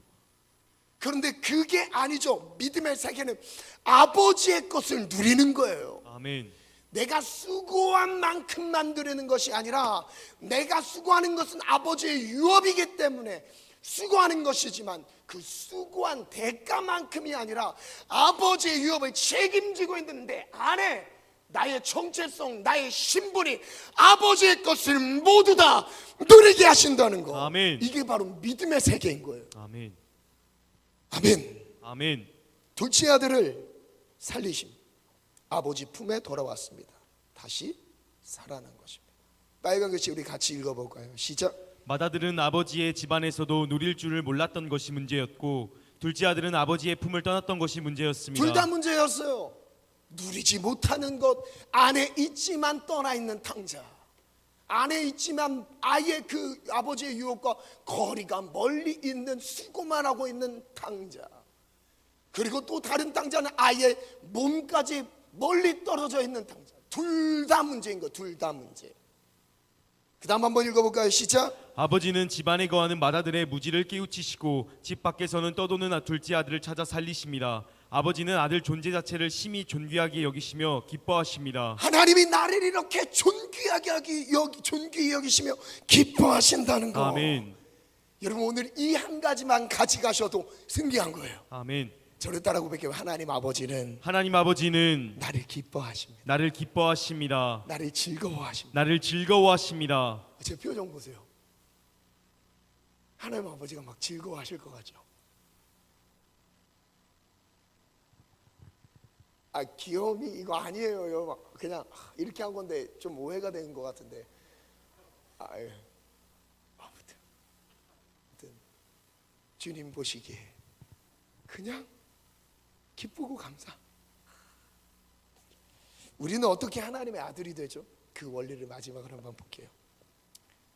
그런데 그게 아니죠. 믿음의 세계는 아버지의 것을 누리는 거예요. 아멘. 내가 수고한 만큼만 누리는 것이 아니라 내가 수고하는 것은 아버지의 유업이기 때문에 수고하는 것이지만 그 수고한 대가만큼이 아니라 아버지의 유업을 책임지고 있는 내 안에 나의 정체성, 나의 신분이 아버지의 것을 모두 다 누리게 하신다는 거. 아멘. 이게 바로 믿음의 세계인 거예요. 아멘. 아멘. 아멘. 둘째 아들을 살리심. 아버지 품에 돌아왔습니다. 다시 살아난 것입니다. 빨간 글씨 우리 같이 읽어볼까요? 시작. 맏아들은 아버지의 집안에서도 누릴 줄을 몰랐던 것이 문제였고 둘째 아들은 아버지의 품을 떠났던 것이 문제였습니다. 둘 다 문제였어요. 누리지 못하는 것, 안에 있지만 떠나 있는 탕자, 안에 있지만 아예 그 아버지의 유혹과 거리가 멀리 있는 수고만 하고 있는 탕자, 그리고 또 다른 탕자는 아예 몸까지 멀리 떨어져 있는 탕자. 둘 다 문제인 거, 둘 다 문제. 그 다음 한번 읽어볼까요? 시작. 아버지는 집안에 거하는 맏아들의 무지를 깨우치시고 집 밖에서는 떠도는 둘째 아들을 찾아 살리십니다. 아버지는 아들 존재 자체를 심히 존귀하게 여기시며 기뻐하십니다. 하나님이 나를 이렇게 존귀히 여기시며 기뻐하신다는 거. 아멘. 여러분 오늘 이 한 가지만 같이 가셔도 승리한 거예요. 아멘. 저를 따라 고백해요. 하나님 아버지는 하나님 아버지는 나를 기뻐하십니다. 나를 기뻐하십니다. 나를 즐거워하십니다. 나를 즐거워하십니다. 제 표정 보세요. 하나님 아버지가 막 즐거워하실 것 같죠? 귀여움이 이거 아니에요. 막 그냥 이렇게 한 건데 좀 오해가 되는 것 같은데. 아무튼 주님 보시기에 그냥 기쁘고 감사. 우리는 어떻게 하나님의 아들이 되죠? 그 원리를 마지막으로 한번 볼게요.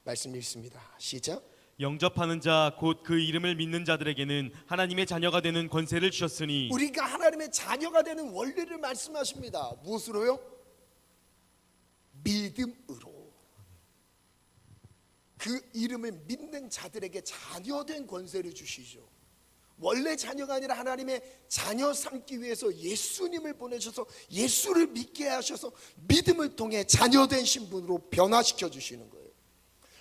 말씀 읽습니다. 시작. 영접하는 자 곧 그 이름을 믿는 자들에게는 하나님의 자녀가 되는 권세를 주셨으니. 우리가 하나님의 자녀가 되는 원리를 말씀하십니다. 무엇으로요? 믿음으로. 그 이름을 믿는 자들에게 자녀된 권세를 주시죠. 원래 자녀가 아니라 하나님의 자녀 삼기 위해서 예수님을 보내셔서 예수를 믿게 하셔서 믿음을 통해 자녀된 신분으로 변화시켜 주시는 거예요.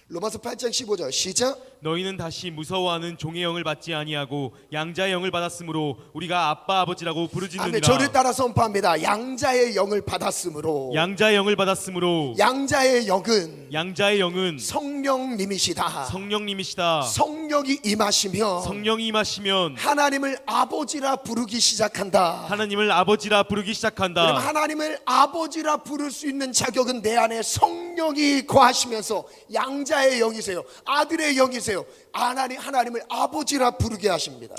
로마서 8장 15절 시작. 너희는 다시 무서워하는 종의 영을 받지 아니하고 양자의 영을 받았으므로 우리가 아빠 아버지라고 부르짖느니라. 아멘. 저를 따라 선포합니다. 양자의 영을 받았으므로. 양자의 영을 받았으므로. 양자의 영은 성령님이시다. 성령님이시다. 성령이 임하시면 성령이 임하시면 하나님을 아버지라 부르기 시작한다. 하나님을 아버지라 부르기 시작한다. 그럼 하나님을 아버지라 부를 수 있는 자격은 내 안에 성령이 거하시면서 양자의 영이세요. 아들의 영이세요. 하나님을 아버지라 부르게 하십니다.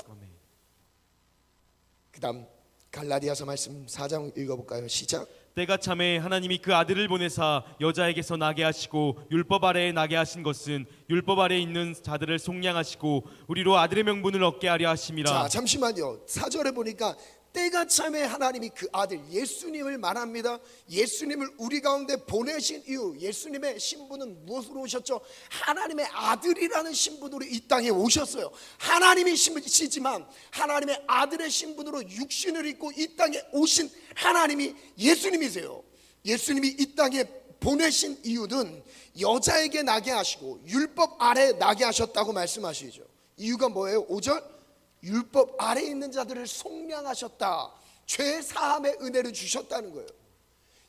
그 다음 갈라디아서 말씀 4장 읽어볼까요? 시작. 때가 참에 하나님이 그 아들을 보내사 여자에게서 나게 하시고 율법 아래에 나게 하신 것은 율법 아래에 있는 자들을 속량하시고 우리로 아들의 명분을 얻게 하려 하심이라. 자 잠시만요. 4절에 보니까 때가 참에 하나님이 그 아들 예수님을 말합니다. 예수님을 우리 가운데 보내신 이유, 예수님의 신분은 무엇으로 오셨죠? 하나님의 아들이라는 신분으로 이 땅에 오셨어요. 하나님이 신분이시지만 하나님의 아들의 신분으로 육신을 입고 이 땅에 오신 하나님이 예수님이세요. 예수님이 이 땅에 보내신 이유는 여자에게 나게 하시고 율법 아래 나게 하셨다고 말씀하시죠. 이유가 뭐예요? 5절, 율법 아래 있는 자들을 속량하셨다. 죄 사함의 은혜를 주셨다는 거예요.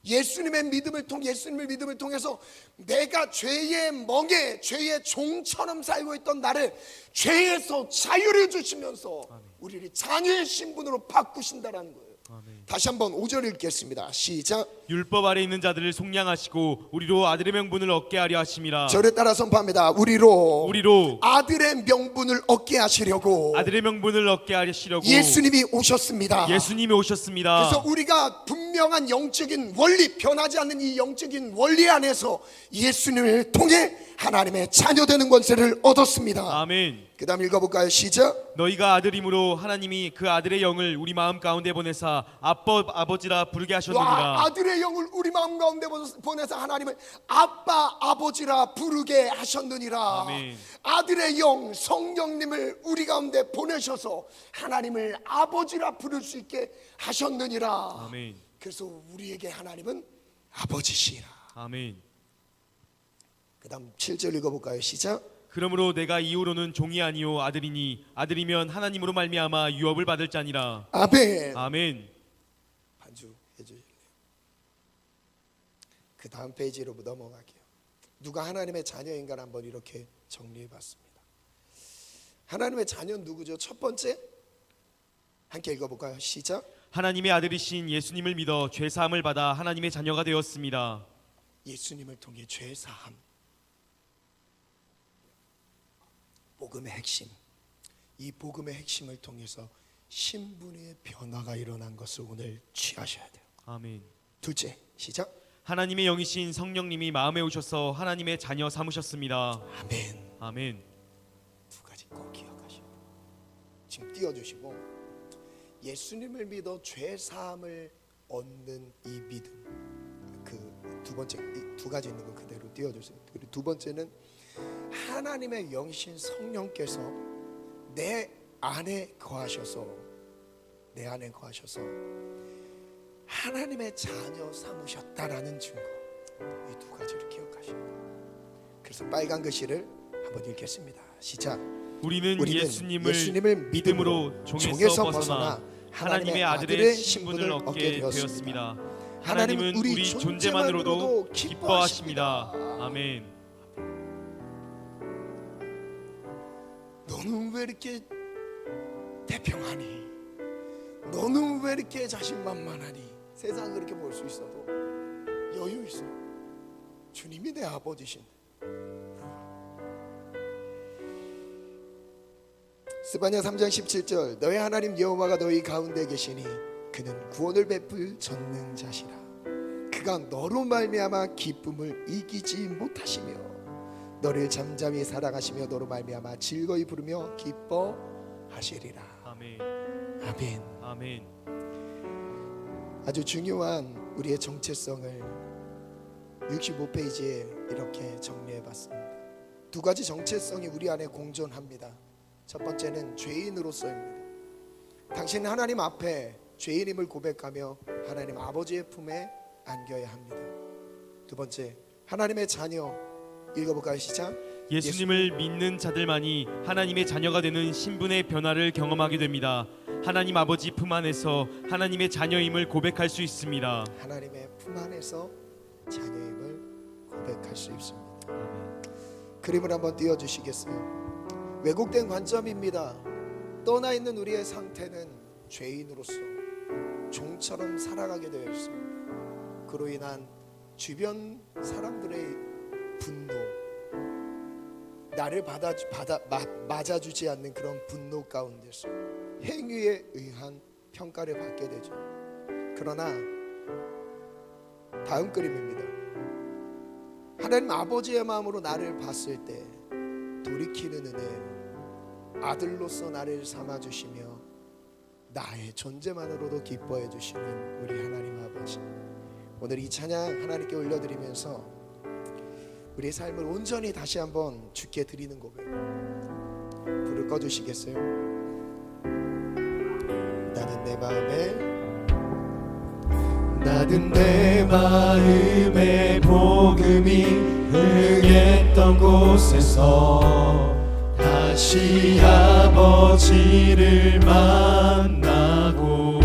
예수님의 믿음을 통해서 내가 죄의 멍에 죄의 종처럼 살고 있던 나를 죄에서 자유를 주시면서 우리를 자녀의 신분으로 바꾸신다라는 거예요. 아멘. 다시 한번 5절 읽겠습니다. 시작. 율법 아래 있는 자들을 속량하시고 우리로 아들의 명분을 얻게 하려 하심이라. 저를 따라 선포합니다. 우리로 아들의 명분을 얻게 하시려고 아들의 명분을 얻게 하시려고 예수님이 오셨습니다. 예수님이 오셨습니다. 그래서 우리가 분명한 영적인 원리, 변하지 않는 이 영적인 원리 안에서 예수님을 통해 하나님의 자녀 되는 권세를 얻었습니다. 아멘. 그 다음 읽어볼까요? 시작. 너희가 아들이므로 하나님이 그 아들의 영을 우리 마음 가운데 보내사 아버지라 부르게 하셨느니라. 아들의 영을 우리 마음 가운데 보내서 하나님을 아빠 아버지라 부르게 하셨느니라. 아멘. 아들의 영 성령님을 우리 가운데 보내셔서 하나님을 아버지라 부를 수 있게 하셨느니라. 아멘. 그래서 우리에게 하나님은 아버지시라. 아멘. 그 다음 7절 읽어볼까요? 시작. 그러므로 내가 이후로는 종이 아니요 아들이니 아들이면 하나님으로 말미암아 유업을 받을 자니라. 아멘. 아멘. 반주 해주실래요? 그 다음 페이지로 넘어갈게요. 누가 하나님의 자녀인가 한번 이렇게 정리해봤습니다. 하나님의 자녀는 누구죠? 첫 번째 함께 읽어볼까요? 시작. 하나님의 아들이신 예수님을 믿어 죄 사함을 받아 하나님의 자녀가 되었습니다. 예수님을 통해 죄 사함. 복음의 핵심, 이 복음의 핵심을 통해서 신분의 변화가 일어난 것을 오늘 취하셔야 돼요. 아멘. 둘째, 시작. 하나님의 영이신 성령님이 마음에 오셔서 하나님의 자녀 삼으셨습니다. 아멘. 아멘. 두 가지 꼭 기억하셔야 돼요. 지금 띄워주시고, 예수님을 믿어 죄 사함을 얻는 이 믿음, 그 두 번째, 이 두 가지 있는 거 그대로 띄워주세요. 그리고 두 번째는 하나님의 영이신 성령께서 내 안에 거하셔서 하나님의 자녀 삼으셨다라는 증거, 이 두 가지를 기억하셔야 돼요. 그래서 빨간 글씨를 한번 읽겠습니다. 시작. 우리는 예수님을 믿음으로 종에서 벗어나 하나님의 아들의 신분을 얻게 되었습니다. 하나님은 우리 존재만으로도 기뻐하십니다. 아멘. 너는 왜 이렇게 태평하니? 너는 왜 이렇게 자신만만하니? 세상을 그렇게 볼 수 있어도 여유 있어. 주님이 내 아버지신데. 스바냐 3장 17절. 너희 하나님 여호와가 너희 가운데 계시니 그는 구원을 베풀 전능자시라. 그가 너로 말미암아 기쁨을 이기지 못하시며 너를 잠잠히 사랑하시며 너로 말미암아 즐거이 부르며 기뻐하시리라. 아멘. 아멘. 아멘. 아주 중요한 우리의 정체성을 65페이지에 이렇게 정리해봤습니다. 두 가지 정체성이 우리 안에 공존합니다. 첫 번째는 죄인으로서입니다. 당신은 하나님 앞에 죄인임을 고백하며 하나님 아버지의 품에 안겨야 합니다. 두 번째, 하나님의 자녀. 읽어볼까요? 시작. 예수님을 믿는 자들만이 하나님의 자녀가 되는 신분의 변화를 경험하게 됩니다. 하나님 아버지 품 안에서 하나님의 자녀임을 고백할 수 있습니다. 하나님의 품 안에서 자녀임을 고백할 수 있습니다. 그림을 한번 띄워주시겠어요? 왜곡된 관점입니다. 떠나 있는 우리의 상태는 죄인으로서 종처럼 살아가게 되어 있습니다. 그로 인한 주변 사람들의 분노, 나를 맞아주지 않는 그런 분노 가운데서 행위에 의한 평가를 받게 되죠. 그러나 다음 그림입니다. 하나님 아버지의 마음으로 나를 봤을 때 돌이키는 은혜예요. 아들로서 나를 삼아주시며 나의 존재만으로도 기뻐해 주시는 우리 하나님 아버지, 오늘 이 찬양 하나님께 올려드리면서 우리의 삶을 온전히 다시 한번 주께 드리는 고백, 불을 꺼주시겠어요? 나는 내 마음에 복음이 흥했던 곳에서 다시 아버지를 만나고,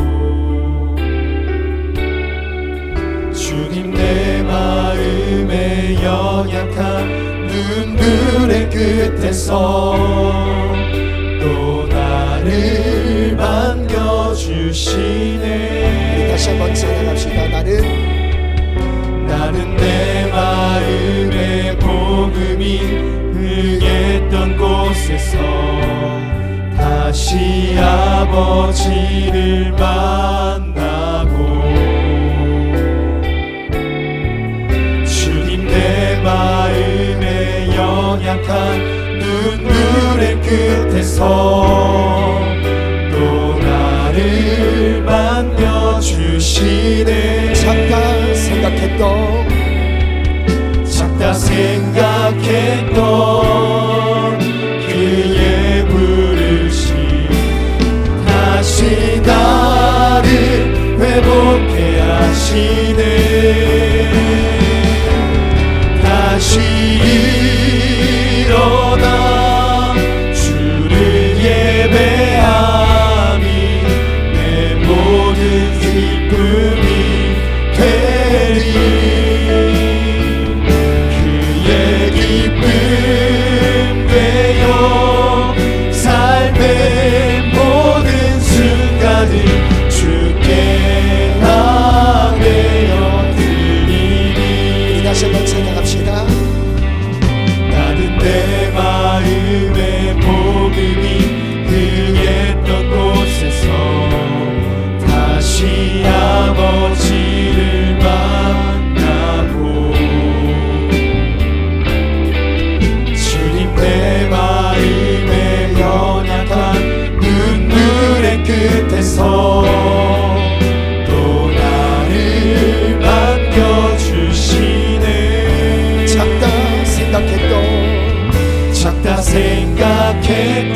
주님 내 마음에 연약한 눈물의 끝에서 또 나를 반겨주시네. 다시 한번 찬양합시다. 나는 내 마음에 복음이 흥했던 곳에서 다시 아버지를 만나고, 주님 내 마음에 연약한 눈물의 끝에서 또 나를 만져주시네. 작다 생각했던 그의 부르심 다시 나를 회복해 하시네. 다시 일어나 주를 예배함이 내 모든 기쁨이 되리. 그의 기쁨 되어 삶의 모든 순간을 주께 다 되어 드리리. 다시 한번 찬양합시다. 나는 내 마음에 복음이 흥했던 곳에서 다시 아버지를 만나고, 주님 내 마음에 연약한 눈물의 끝에서 또 나를 반겨주시네. 작다 생각했던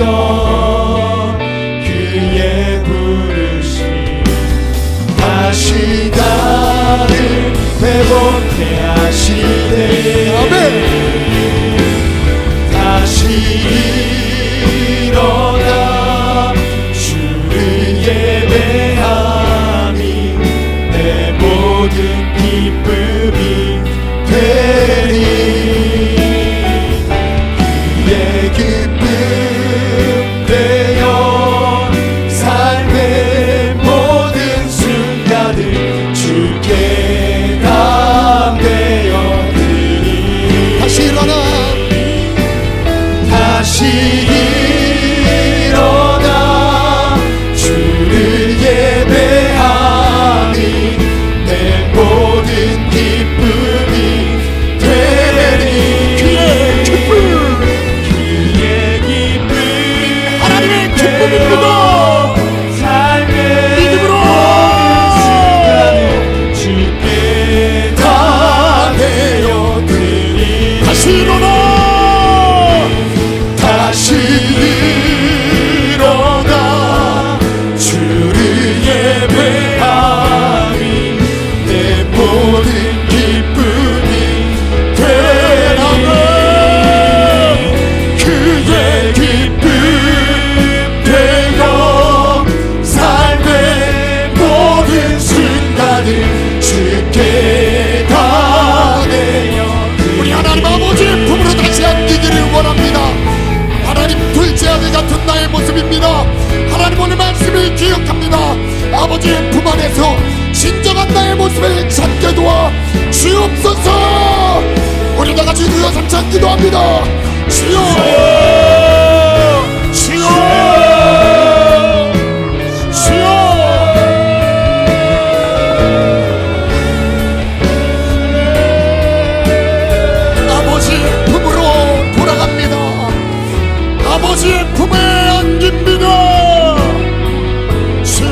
그의 부르심 다시 나를 회복해 하시네. 아멘. 다시 일어나 주를 예배함이 내 모든 기쁨이 되리. 그의 기쁨 되어 삶의 모든 순간을 주께 다 되어 드리리. 다시 일어나 주를 예배함이 내 모든 기쁨이 되리. 그의 기쁨 하나님의 기쁨입니다. 삶의 믿음으로 순간을 주께 다 되어 드리. 다시 일어나 주를 예배함이 내 모든 기쁨이 되리. 그의 기쁨 되어 삶의 모든 순간을 주께 다 내어 우리 하나님 아버지의 품으로 다시 안기기를 원합니다. 하나님 둘째 아들 같은 나의 모습입니다. 하나님 오늘 말씀을 기억합니다. 아버지의 품 안에서 진정한 나의 모습을 찾게 도와 주옵소서. 우리 다같이 주여 삼창 기도합니다. 주여 주여 주여. 아버지의 품으로 돌아갑니다. 아버지의 품에 안깁니다. 주여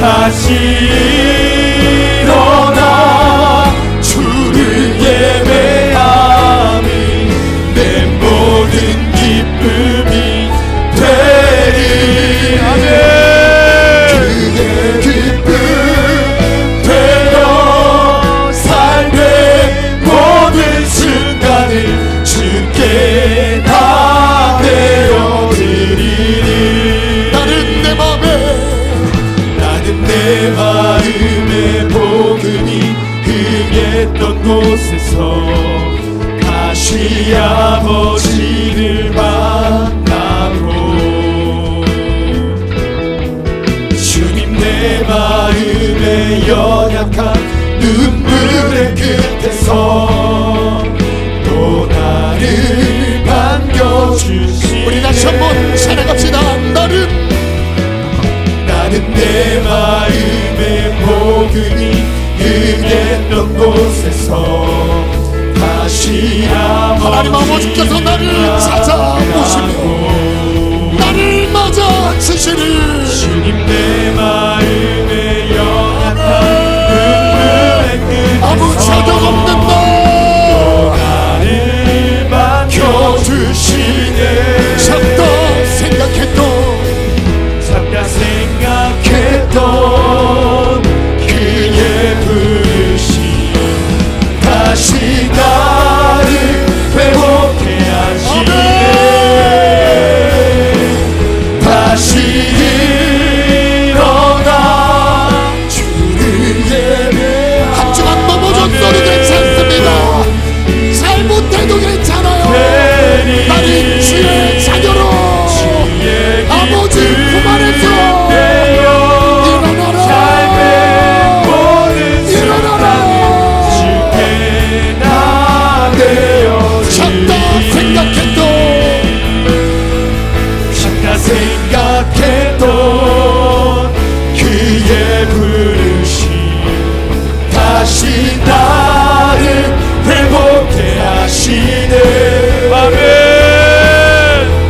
다시 일어나 주를 예배함이 내 모든 기쁨이 되리. 그의 기쁨 되어 삶의 모든 순간을 주께 다 되어드리리. 나는 내 마음에 복음이 흥했던 곳에서 다시 아버지를 만나고 주님 내 마음에 연약한 눈물의 끝에서 또 나를 반겨주시. 우리 다시 한번 찬양합시다. 나는 내 마음에 복음이 흥했던 곳에서 다시 하나님 아버지께서 나를 찾아오시며 나를 맞아 주시니 주님 내 마음에 연약한 눈물의 끝에서 아무 자격 없는 너 나를 반겨주시네. 찾다 생각했던 그의 부르심 다시 나를 회복해 하시네. 다시 일어나 주를 예배. 하지만 넘어졌어도 괜찮습니다. 잘못해도 괜찮아요. 나는 주의 자녀로 아버지 품 안에서 생각했던 그의 부르심 다시 나를 회복해 하시네. 아멘.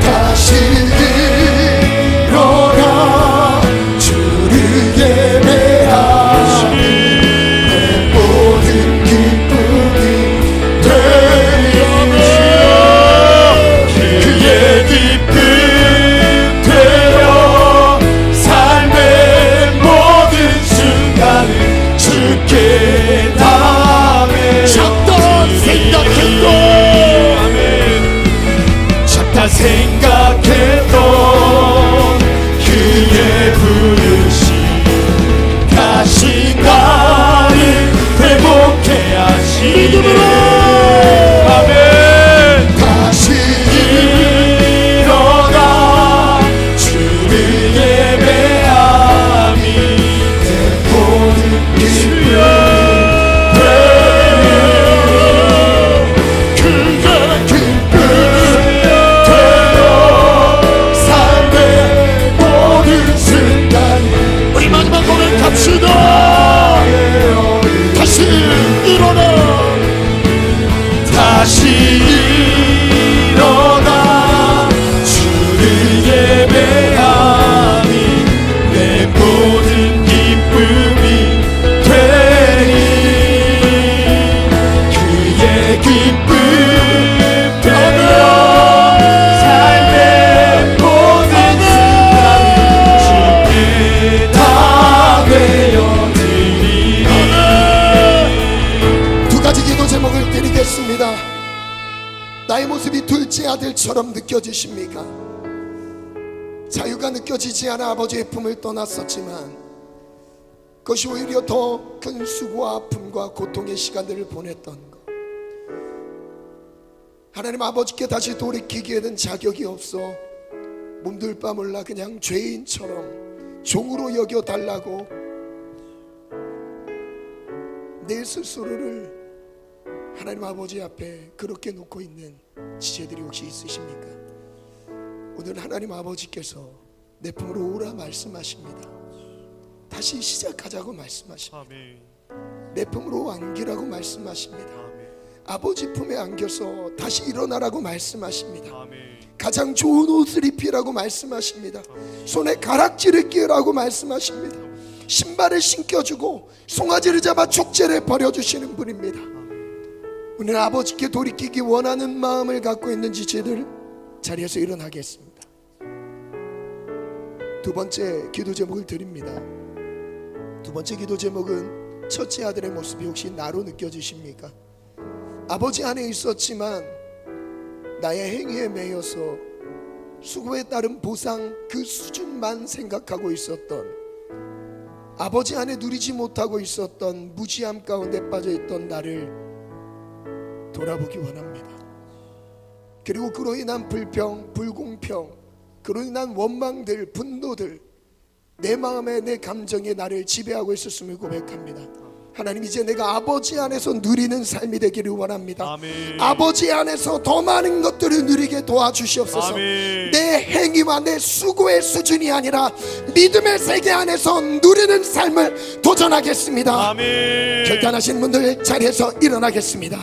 다시 일어나 주를 예배하시 내 모든 기쁨이 되리. 그의 기쁨 주께 다음에 찾다 생각했던 그의 부르심 다시 나를 회복해 하시네. 아멘. 다시 일어나 주를 예배함이 내 모든 기쁨 다시 일어나 주를 예배함이 내 모든 기쁨이 되리. 그의 기쁨 되어 삶의 모든 순간을 주께 다 되어드리리. 두 가지 기도 제목을 드리겠습니다. 나의 모습이 둘째 아들처럼 느껴지십니까? 자유가 느껴지지 않아 아버지의 품을 떠났었지만 그것이 오히려 더 큰 수고와 아픔과 고통의 시간들을 보냈던 것. 하나님 아버지께 다시 돌이키기에는 자격이 없어 몸둘 바 몰라 그냥 죄인처럼 종으로 여겨달라고 내 스스로를 하나님 아버지 앞에 그렇게 놓고 있는 지체들이 혹시 있으십니까? 오늘 하나님 아버지께서 내 품으로 오라 말씀하십니다. 다시 시작하자고 말씀하십니다. 내 품으로 안기라고 말씀하십니다. 아버지 품에 안겨서 다시 일어나라고 말씀하십니다. 가장 좋은 옷을 입히라고 말씀하십니다. 손에 가락지를 끼우라고 말씀하십니다. 신발을 신겨주고 송아지를 잡아 축제를 벌여주시는 분입니다. 오늘 아버지께 돌이키기 원하는 마음을 갖고 있는 지체들 자리에서 일어나겠습니다. 두 번째 기도 제목을 드립니다. 두 번째 기도 제목은 첫째 아들의 모습이 혹시 나로 느껴지십니까? 아버지 안에 있었지만 나의 행위에 매여서 수고에 따른 보상 그 수준만 생각하고 있었던, 아버지 안에 누리지 못하고 있었던 무지함 가운데 빠져있던 나를 돌아보기 원합니다. 그리고 그로 인한 불평, 불공평, 그로 인한 원망들, 분노들, 내 마음에 내 감정에 나를 지배하고 있었음을 고백합니다. 하나님, 이제 내가 아버지 안에서 누리는 삶이 되기를 원합니다. 아멘. 아버지 안에서 더 많은 것들을 누리게 도와주시옵소서. 아멘. 내 행위와 내 수고의 수준이 아니라 믿음의 세계 안에서 누리는 삶을 도전하겠습니다. 아멘. 결단하신 분들 자리에서 일어나겠습니다.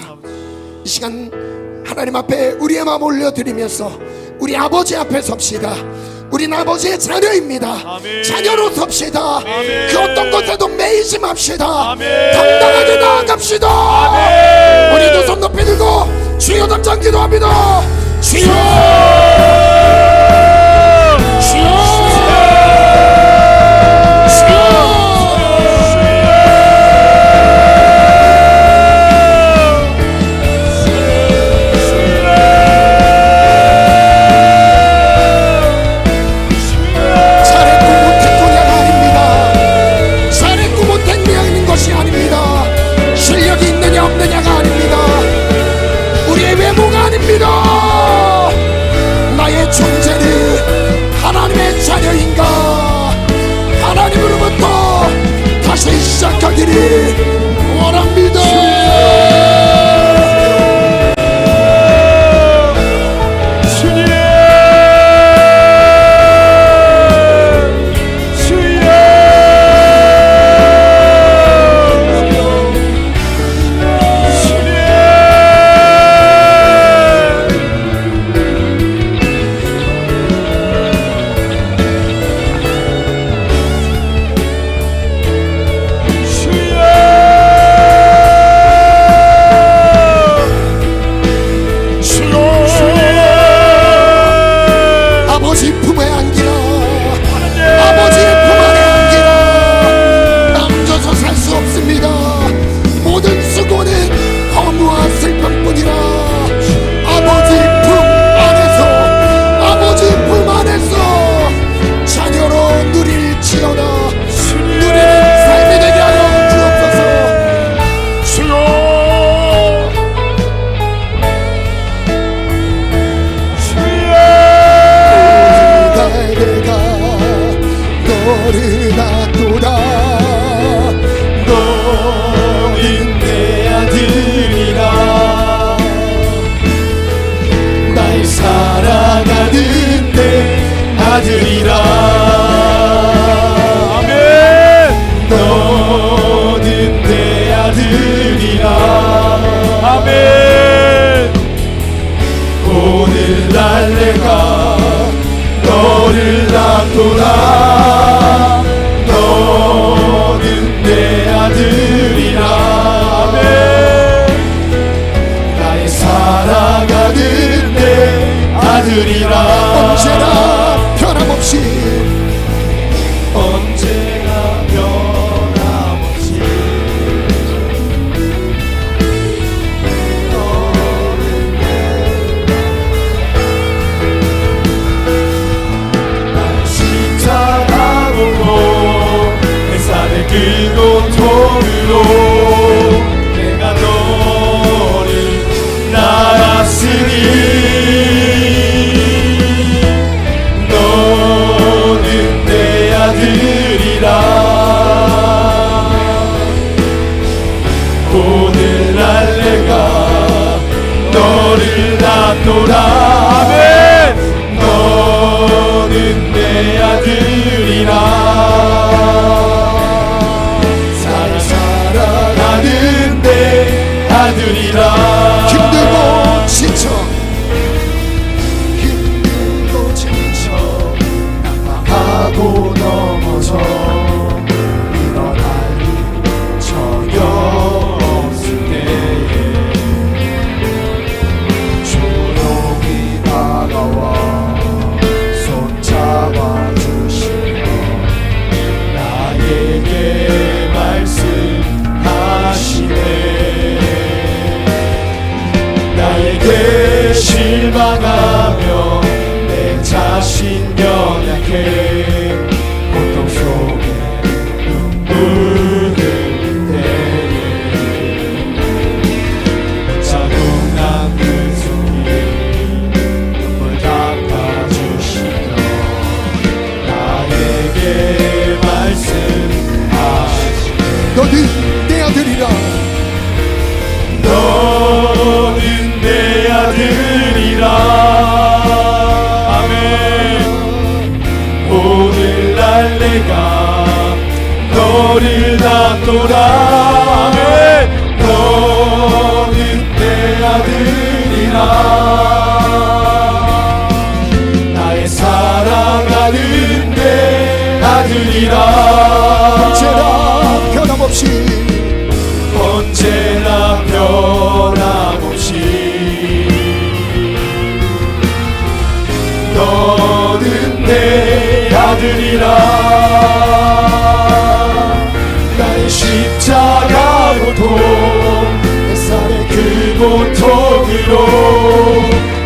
이 시간 하나님 앞에 우리의 마음 올려드리면서 우리 아버지 앞에 섭시다. 우린 아버지의 자녀입니다. 아멘. 자녀로 섭시다. 아멘. 그 어떤 것에도 매이지 맙시다. 아멘. 당당하게 나아갑시다. 아멘. 우리 두 손 높이 들고 주여 담장 기도합니다. 주여, 주여, 나의 존재는 하나님의 자녀인가, 하나님으로부터 다시 시작하기를 원합니다. 아들이라. 아멘. 너는 내 아들이라. 아멘. 오늘날 내가 너를 낳도다. 너는 내 아들이라. 아멘. 나의 사랑하는 내 아들이라. 언제나 변함없이, 언제나 변함없이 너를 날 십자가로 햇살을 그 고통으로 내가 너를 낳았으니 너는 실망하며 내 자신 연약해 고통 속에 눈물 흘릴 때에 자국난 그 손이 눈물 닦아주시며 나에게 말씀하시네 너는 내 아들이라 너는 내 아들이라 아멘 오늘날 내가 너를 낳노라 아멘 너는 내 아들이라 나의 사랑하는 내 아들이라 언제나 변함없이 언제나 변함없이 너는 내 아들이라 나의 십자가 고통 햇살의 그 고통으로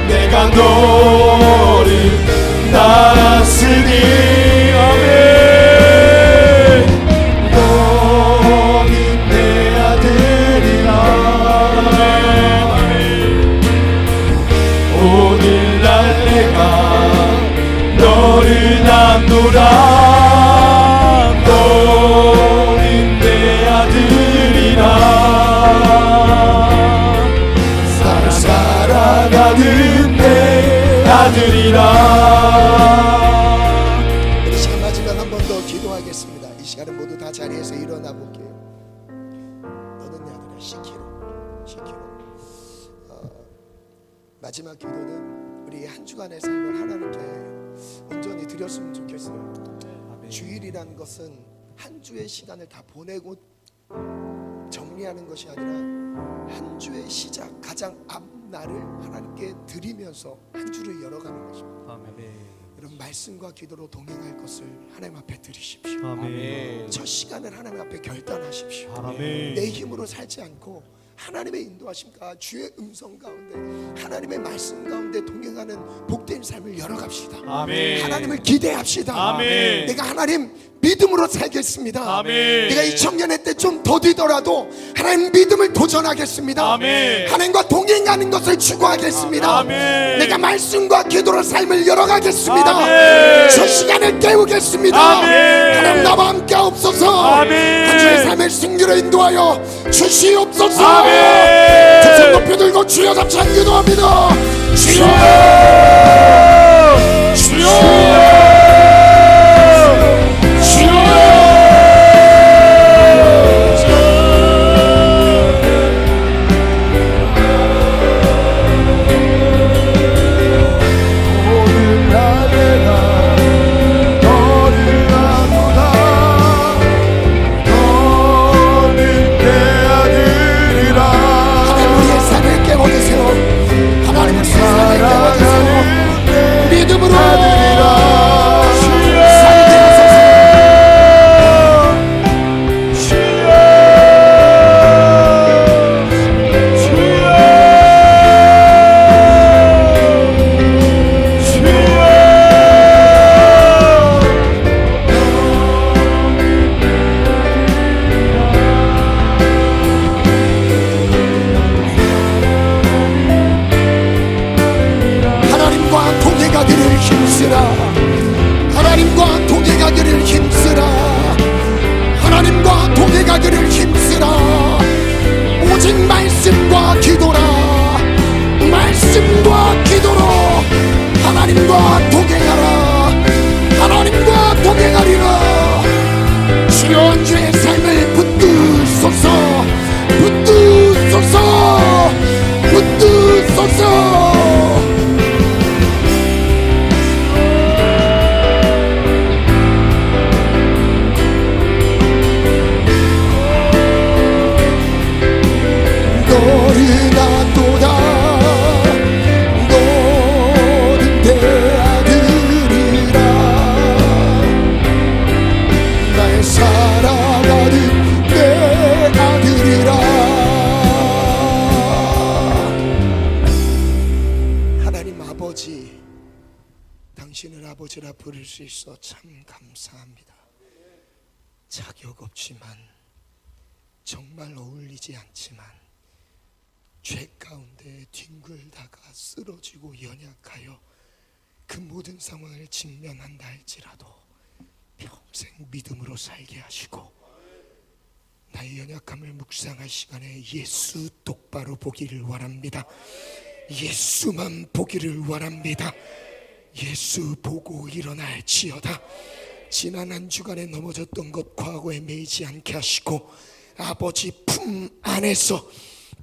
내가 너를 낳았으니 아멘 너는 내 아들이라 오늘날 내가 너를 낳노라 너는 내 아들이라 나를 사랑하는 내 아들이라 이 시간 마지막 한 번 더 기도하겠습니다. 이 시간은 모두 다 자리에서 일어나 볼게요. 너는 내 아들이야. 시키로. 마지막 기도는 우리 한 주간의 삶을 하나님께 온전히 드렸으면 좋겠어요. 주일이라는 것은 한 주의 시간을 다 보내고 정리하는 것이 아니라 한 주의 시작 가장 앞날을 하나님께 드리면서 한 주를 열어가는 것입니다. 여러분 말씀과 기도로 동행할 것을 하나님 앞에 드리십시오. 아멘. 첫 시간을 하나님 앞에 결단하십시오. 아멘. 내 힘으로 살지 않고 하나님의 인도하심과 주의 음성 가운데 하나님의 말씀 가운데 동행하는 복된 삶을 열어갑시다. 아멘. 하나님을 기대합시다. 아멘. 내가 하나님 믿음으로 살겠습니다. 아멘. 내가 이 청년의 때 좀 더디더라도 하나님 믿음을 도전하겠습니다. 아멘. 하나님과 동행하는 것을 추구하겠습니다. 아멘. 내가 말씀과 기도로 삶을 열어가겠습니다. 아멘. 저 시간을 깨우겠습니다. 아멘. 하나님 나와 함께 없어서 아멘. 한 주의 삶을 승리로 인도하여 주시옵소서. 아멘. 두 손 높이 들고 주여 잡찬 기도합니다. 주여 주여 우리의 삶을 깨워주세요. 하나님의 삶을 깨워주세요. 믿음으로 하나님과 동행하기를 힘쓰라. 하나님과 동행하기를 힘쓰라. 하나님과 동행하기를 힘쓰라. 오직 말씀과 기도라. 말씀과 기도로 하나님과 동행하라. 하나님과 동행하리라. 주여 한 주의 삶을 붙드소서. 붙드소서. 붙드소서. 너를 낳도다. 너는 내 아들이라. 나의 사랑 아버지라 부를 수 있어 참 감사합니다. 자격 없지만 정말 어울리지 않지만 죄 가운데 뒹굴다가 쓰러지고 연약하여 그 모든 상황을 직면한다 할지라도 평생 믿음으로 살게 하시고 나의 연약함을 묵상할 시간에 예수 똑바로 보기를 원합니다. 예수만 보기를 원합니다. 예수 보고 일어날지어다. 지난 한 주간에 넘어졌던 것 과거에 매이지 않게 하시고 아버지 품 안에서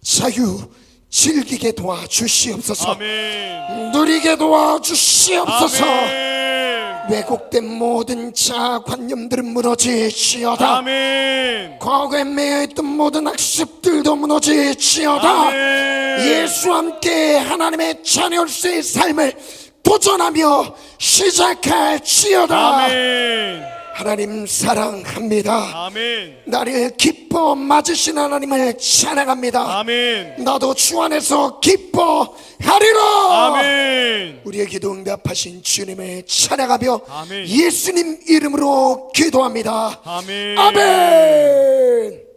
자유 즐기게 도와주시옵소서. 아멘. 누리게 도와주시옵소서. 아멘. 왜곡된 모든 자관념들은 무너지시어다. 아멘. 과거에 매여있던 모든 학습들도 무너지시어다. 아멘. 예수와 함께 하나님의 자녀로서의 삶을 도전하며 시작할지어다. 아멘. 하나님 사랑합니다. 아멘. 나를 기뻐 맞으신 하나님을 찬양합니다. 아멘. 나도 주 안에서 기뻐하리라. 아멘. 우리의 기도 응답하신 주님을 찬양하며 아멘. 예수님 이름으로 기도합니다. 아멘. 아멘.